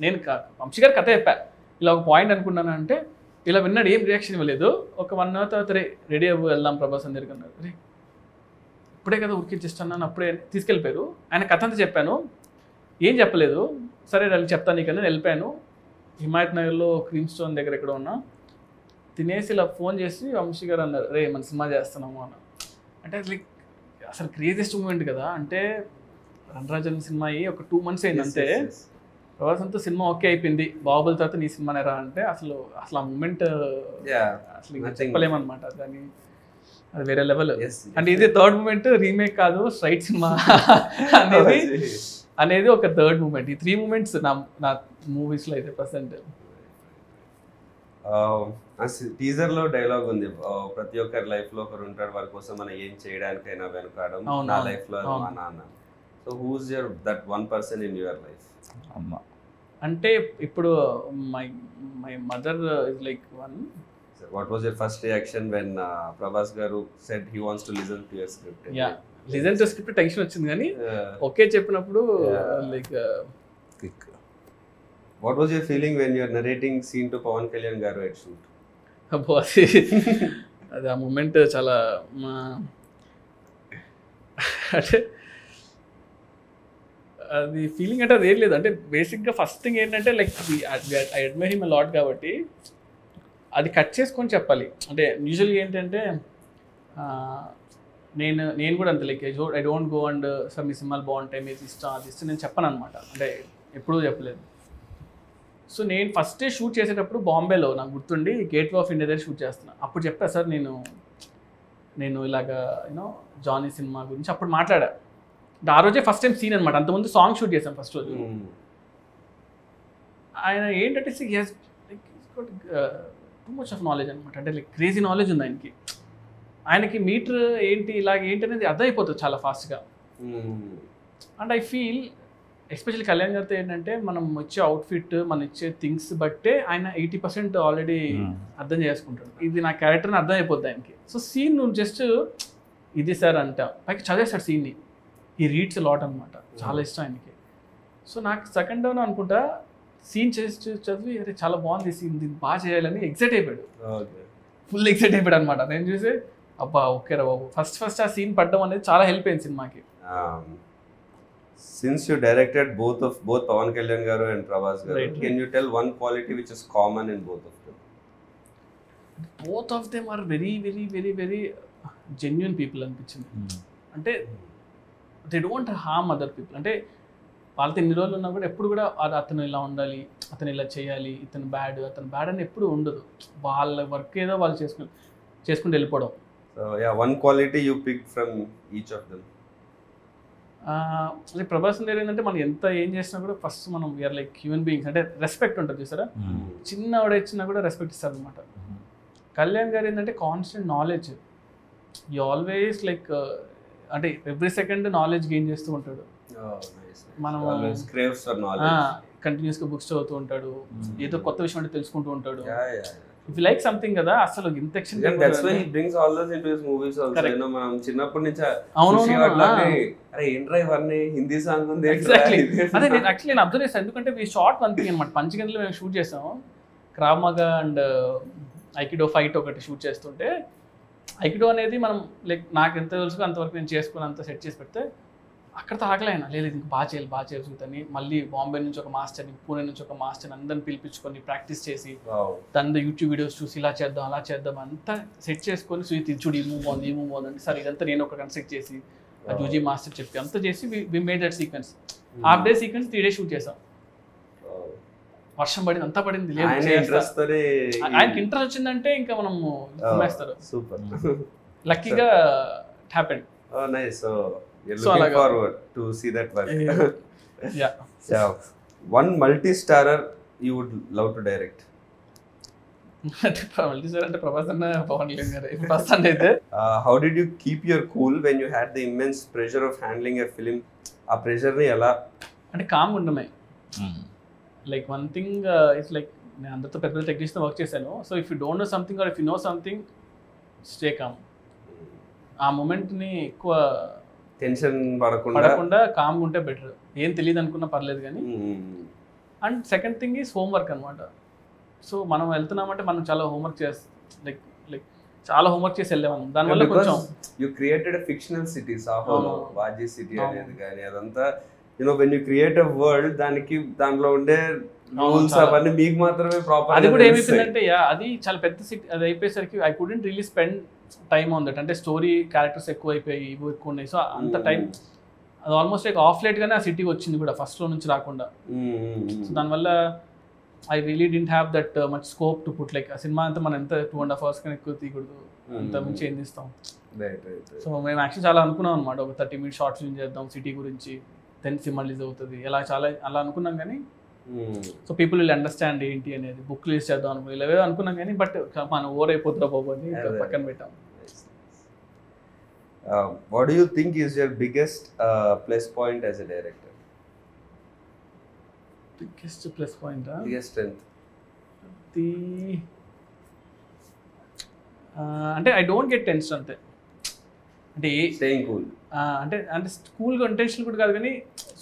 నేను వంశీ గారి కథ చెప్పా. ఇలా ఒక పాయింట్ అనుకున్నాను అంటే ఇలా విన్నాడు, ఏం రియాక్షన్ ఇవ్వలేదు. ఒక 1 hour తర్వాత రెడీ అవ్వు వెళ్దాం ప్రభాస్ అని దగ్గరికి అన్నారు. రే ఇప్పుడే కదా ఉరికిచ్చిస్తున్నాను అప్పుడే తీసుకెళ్ళిపోయారు. ఆయన కథ అంతా చెప్పాను, ఏం చెప్పలేదు. సరే వెళ్ళి చెప్తాను నీకన్నా వెళ్ళిపోయాను. హిమాయత్ నగర్లో క్రీమ్ స్టోన్ దగ్గర ఎక్కడ ఉన్నా తినేసి ఇలా ఫోన్ చేసి వంశీ గారు అన్నారు రే మన సినిమా చేస్తున్నాము అన్న. అంటే లైక్ అసలు క్రేజియస్ట్ మూమెంట్ కదా. అంటే రణరాజన్ సినిమా అయ్యి ఒక 2 months అయింది అంతే. ప్రభాస్ అంతా సినిమా ఓకే అయిపోయింది, బాహుబలి తర్వాత నీ సినిమా నేరా అంటే అసలు ఆ మూమెంట్ అసలు చెప్పలేమన్నమాట. దాన్ని అది వేరే లెవెల్. అంటే ఇది థర్డ్ మూమెంట్, రీమేక్ కాదు స్ట్రైట్ సినిమా అనేది ఒక థర్డ్ మూమెంట్. ఈ 3 moments నా మూవీస్లో అయితే ప్రజెంట్. టీజర్ లో డైలాగ్ ఉంది, ప్రతి ఒక్కరి లైఫ్ లో ఒకరు ఉంటాడు వారి కోసం మనం ఏం చేయడానికైనా వెనుకాడం, నా లైఫ్ లో మా నాన్న. So who's your that one person in your life? అమ్మ అంటే ఇప్పుడు my mother is like one. What was your first reaction when Prabhas garu said he wants to listen to your script? Yeah, listen to script tension వచ్చింది కానీ okay చెప్పినప్పుడు like what was your feeling when you are narrating scene to Pawan Kalyan garu at shoot? అబ్బో అది ఆ moment చాలా అంటే అది feeling అంటే అది ఏం లేదు. అంటే బేసిక్గా ఫస్ట్ థింగ్ ఏంటంటే like I admire him lot కాబట్టి అది కట్ చేసుకొని చెప్పాలి. అంటే యూజువల్గా ఏంటంటే నేను కూడా అంతే like I don't go and sir మీ సినిమాలు బాగుంటాయి మీరు ఇష్టం అది ఇష్టం నేను చెప్పను అనమాట. అంటే ఎప్పుడూ చెప్పలేదు. సో నేను ఫస్ట్ డే షూట్ చేసేటప్పుడు బాంబేలో నాకు గుర్తుండి గేట్వే ఆఫ్ ఇండియా దగ్గర షూట్ చేస్తున్నాను. అప్పుడు చెప్పా సార్ నేను ఇలాగా యూనో జానీ సినిమా గురించి అప్పుడు మాట్లాడా. ఆ రోజే ఫస్ట్ టైం సీన్ అనమాట. అంతకుముందు సాంగ్ షూట్ చేశాను ఫస్ట్ రోజు. ఆయన ఏంటంటే టూ మచ్ ఆఫ్ నాలెడ్జ్ అనమాట. అంటే లైక్ క్రేజీ నాలెడ్జ్ ఉంది ఆయనకి. ఆయనకి మీటర్ ఏంటి ఇలాగ ఏంటి అనేది అర్థమైపోతుంది చాలా ఫాస్ట్గా. And I feel especially Kalyan గారితో ఏంటంటే మనం ఇచ్చే అవుట్ఫిట్ మనం ఇచ్చే థింగ్స్ బట్టే ఆయన 80% ఆల్రెడీ అర్థం చేసుకుంటాడు. ఇది నా క్యారెక్టర్ని అర్థం అయిపోద్ది ఆయనకి. సో సీన్ నువ్వు జస్ట్ ఇది సార్ అంటా పైకి చదివేస్తాడు సీన్ని. ఈ రీడ్స్ లాట్ అనమాట, చాలా ఇష్టం ఆయనకి. సో నాకు సెకండ్ డౌన్ అనుకుంటా సీన్ చేసి చదివి అరే చాలా బాగుంది సీన్, దీన్ని బాగా చేయాలని ఎక్సైట్ అయిపోయాడు. ఫుల్ ఎక్సైట్ అయిపోయాడు అనమాట. నేను చూసి అబ్బా ఓకే రా బాబు ఫస్ట్ ఆ సీన్ పడడం అనేది చాలా హెల్ప్ అయింది సినిమాకి. Since you directed both Pawan Kalyan garu and Prabhas garu, right. Can you tell one quality which is common in both of them? Both of them are very very very very genuine people అనిపించింది. అంటే they don't harm other people. అంటే వాళ్ళతో ఎన్ని రోజులు ఉన్నా కూడా ఎప్పుడు కూడా అతను ఇలా ఉండాలి, అతను ఇలా చేయాలి, అతను బ్యాడ్ అని ఎప్పుడు ఉండదు. వాళ్ళ వర్క్ ఏదో వాళ్ళు చేసుకుంటూ వెళ్ళిపోవడం. So yeah, one quality you picked from each of them. అంటే ప్రభాస్ దగ్గర ఏంటంటే మనం ఎంత ఏం చేసినా కూడా ఫస్ట్ మనం వీఆర్ లైక్ హ్యూమన్ బీయింగ్స్. అంటే రెస్పెక్ట్ ఉంటుంది చూసారా, చిన్న ఆవిడ ఇచ్చినా కూడా రెస్పెక్ట్ ఇస్తారు అనమాట. కళ్యాణ్ గారు ఏంటంటే constant knowledge, you always like అంటే ఎవ్రీ సెకండ్ నాలెడ్జ్ గెయిన్ చేస్తూ ఉంటాడు. మనం కంటిన్యూస్గా బుక్స్ చదువుతూ ఉంటాడు, ఏదో కొత్త విషయం అంటే తెలుసుకుంటూ ఉంటాడు. ఇఫ్ లైక్ సంథింగ్ కదా అసలు ఇంత extent. That's why he brings all those into his movies also. You know, మనం చిన్నప్పటి నుంచి అరే ఏంట్రా ఇవన్నీ హిందీ సాంగ్ ఉంది. ఎగ్జాక్ట్లీ అదే నేను యాక్చువల్లీ నేను అబ్జర్వ్ చేస్తాను. ఎందుకంటే ఈ షార్ట్ వన్ థింగ్ అనమాట. పంచగంటలో మేము షూట్ చేసాము, క్రావ్ మగా అండ్ ఐకిడో ఫైట్ ఒకటి షూట్ చేస్తుంటే, ఐకిడో అనేది మనం లైక్ నాకు ఎంత తెలుసు అంతవరకు నేను చేసుకుని అంత సెట్ చేసి పెడితే అక్కడితో ఆగలేనా, లేదు ఇంక బాగా చేయాలి చూద్దని మళ్ళీ బాంబే నుంచి ఒక మాస్టర్ని, పూణే నుంచి ఒక మాస్టర్ని అందరిని పిలిపించుకొని ప్రాక్టీస్ చేసి తన యూట్యూబ్ వీడియోస్ చూసి ఇలా చేద్దాం అలా చేద్దాం అంతా సెట్ చేసుకొని చూడు ఈ మూవ్ బాగుంది అంటే సరే ఇదంతా నేను ఒక కన్స్ట్రక్ట్ చేసి ఆ జూజీ మాస్టర్ చెప్పి అంతా చేసి we made that sequence. Half day sequence 3 days shoot చేసాం. వర్షం పడింది, అంతా పడింది, లేదు ఆయనకి ఇంట్రెస్ట్ వచ్చిందంటే ఇంకా మనం వేస్తారు. లక్కీగా it happened. You're looking forward to see that work. Yeah. One multi-starrer you would love to direct. Multi-starrer ante Prabhas anna Pawan Kalyan garu. First అయితే how did you keep your cool when you had the immense pressure of handling a film? ఆ pressure ని ఎలా అంటే calm ఉండమే. Like one thing it's like నేను అందరితో పెద్ద technician work చేశాను. So if you don't know something or if you know something stay calm. ఆ మూమెంట్ని ఎక్కువ టెన్షన్ పడకుండా కామ్గా ఉంటే బెటర్. ఏం తెలియదు అనుకున్నా పర్లేదు కానీ. And second thing is homework అనమాట. సో మనం వెళ్తున్నామంటే మనం చాలా హోంవర్క్ లైక్ చాలా హోంవర్క్ చేసి వెళ్ళాము. దానివల్ల కొంచెం యూ క్రియేటెడ్ ఫిక్షనల్ సిటీ, సాహోలో వాజీ సిటీ అనేది కానీ అదంతా you know when you create a world దాంట్లో ఉండే రూల్స్ అవన్నీ మీకు మాత్రమే ప్రాపర్. అది కూడా ఏమైపోయిందంటే అది చాలా పెద్ద సిటీ. అది అయిపోయేసరికి I couldn't really spend time on that. అంటే స్టోరీ క్యారెక్టర్స్ ఎక్కువ అయిపోయి ఇవి ఎక్కువ ఉన్నాయి. సో అంత టైం అది ఆల్మోస్ట్ లైక్ ఆఫ్ లేట్ గానే ఆ సిటీకి వచ్చింది కూడా ఫస్ట్లో నుంచి రాకుండా. సో దానివల్ల I really didn't have that much scope to put like ఆ సినిమా అంతా మనం ఎంత 2.5 hours కన్నా ఎక్కువ తీయకూడదు, అంత మించి ఏం తీస్తాం. సో మేము యాక్చువల్లీ చాలా అనుకున్నాం అనమాట, ఒక 30 minutes షార్ట్ ఫిల్మ్ చేద్దాం సిటీ గురించి, దెన్ సినిమా రిలీజ్ అవుతుంది అలా అనుకున్నాం. కానీ సో పీపుల్ విల్ అండర్స్టాండ్ ఏంటి అనేది, బుక్ రిలీజ్ చేద్దాం అనుకున్నాం, ఇలా అనుకున్నాం కానీ బట్ మనం ఓవర్ అయిపోతుందా బాబు అని పక్కన పెట్టాం. What do you think is your biggest plus point as a director? Biggest plus point, biggest strength? అంటే ఐ డోంట్ గెట్ టెన్షన్ అంతే. అంటే స్టేయింగ్ కూల్ అంటే కూల్గా ఇంటెన్షన్ కూడా కాదు కానీ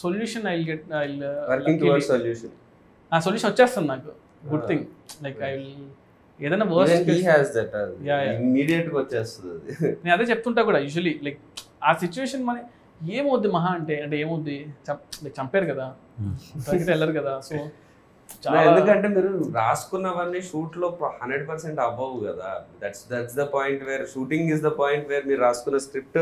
సొల్యూషన్ వర్కింగ్ టువర్డ్స్ సొల్యూషన్. ఆ సొల్యూషన్ వచ్చేస్తుంది నాకు. Good thing like I will ఏదైనా వర్స్ట్ ఇమ్మీడియట్ గా వచ్చేస్తుంది. నేను అదే చెప్తుంటా కూడా యూజువలీ లైక్ ఆ సిచ్యువేషన్ మన ఏమవుద్ది మహా అంటే ఏమవుద్ది చంపారు కదా, వెళ్ళరు కదా. సో ఎందుకంటే మీరు రాసుకున్నవన్నీ షూట్ లో 100% అవ్వవు కదా. That's the point where shooting is the point where మీరు రాసుకున్న స్క్రిప్ట్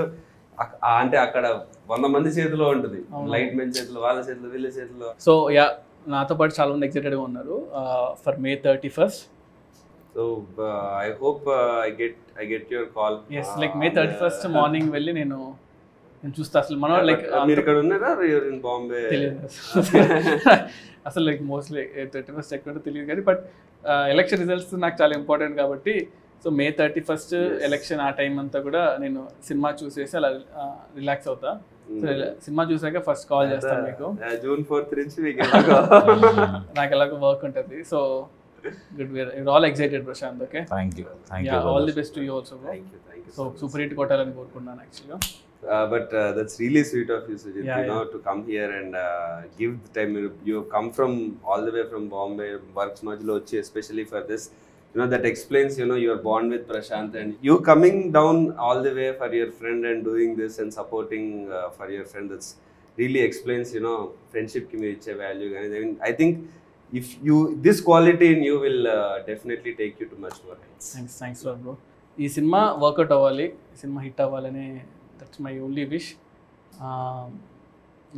అంటే అక్కడ 100 మంది చేతిలో ఉంటుంది, లైట్ మెన్ చేతిలో, వాళ్ళ చేతిలో, వీళ్ళ చేతిలో. సో నాతో పాటు చాలా మంది ఎక్సైటెడ్గా ఉన్నారు for May 31st. So I hope I get your call. Yes, like May 31st morning వెళ్ళి నేను చూస్తా. అసలు మనం లైక్ మీరు ఇక్కడ ఉన్నారా, you're in Bombay? అసలు లైక్ మోస్ట్లీ 31st ఎక్కడ తెలియదు కానీ బట్ ఎలక్షన్ రిజల్ట్స్ నాకు చాలా ఇంపార్టెంట్ కాబట్టి సో May 31st ఎలక్షన్ ఆ టైం అంతా కూడా నేను సినిమా చూసేసి అలా రిలాక్స్ అవుతా. సినిమా చూసాక ఫస్ట్ కాల్ చేస్తాను మీకు. June 4th నుంచి నాకు ఎలాగో వర్క్ ఉంటుంది. So good, we're all excited Prashant. Okay, thank you yeah, all the best to you also, bro. Thank you so super hit kotalani korukunnanu actually. But that's really sweet of you, Sujit, to come here and give the time. You have come from all the way from Bombay, works majlo vachi especially for this. That explains your bond with Prashant, and you coming down all the way for your friend and doing this and supporting for your friend. That's really explains friendship ki meer iche value. I think if you this quality in you will definitely take you to much more heights. Thanks a lot, bro. Ee cinema workout avvali, cinema hit avvalane, that's my only wish.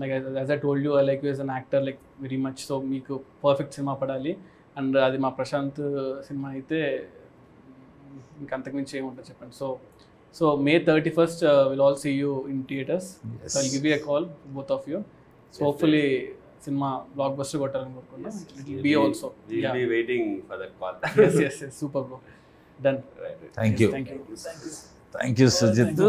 Like as I told you I like you as an actor like very much. So మీకు perfect cinema పడాలి, and అది మా Prashanth cinema అయితే ఇంకంతకుమించి ఏముంటుంది చెప్పండి. So May 31st will all see you in theatres. So I'll give you a call both of you. So hopefully cinema blockbuster కొట్టాలని కోరుకున్నాం. It will be also. We'll be waiting for that call. yes super bro. Done. Thank you thank you thank you Sujith.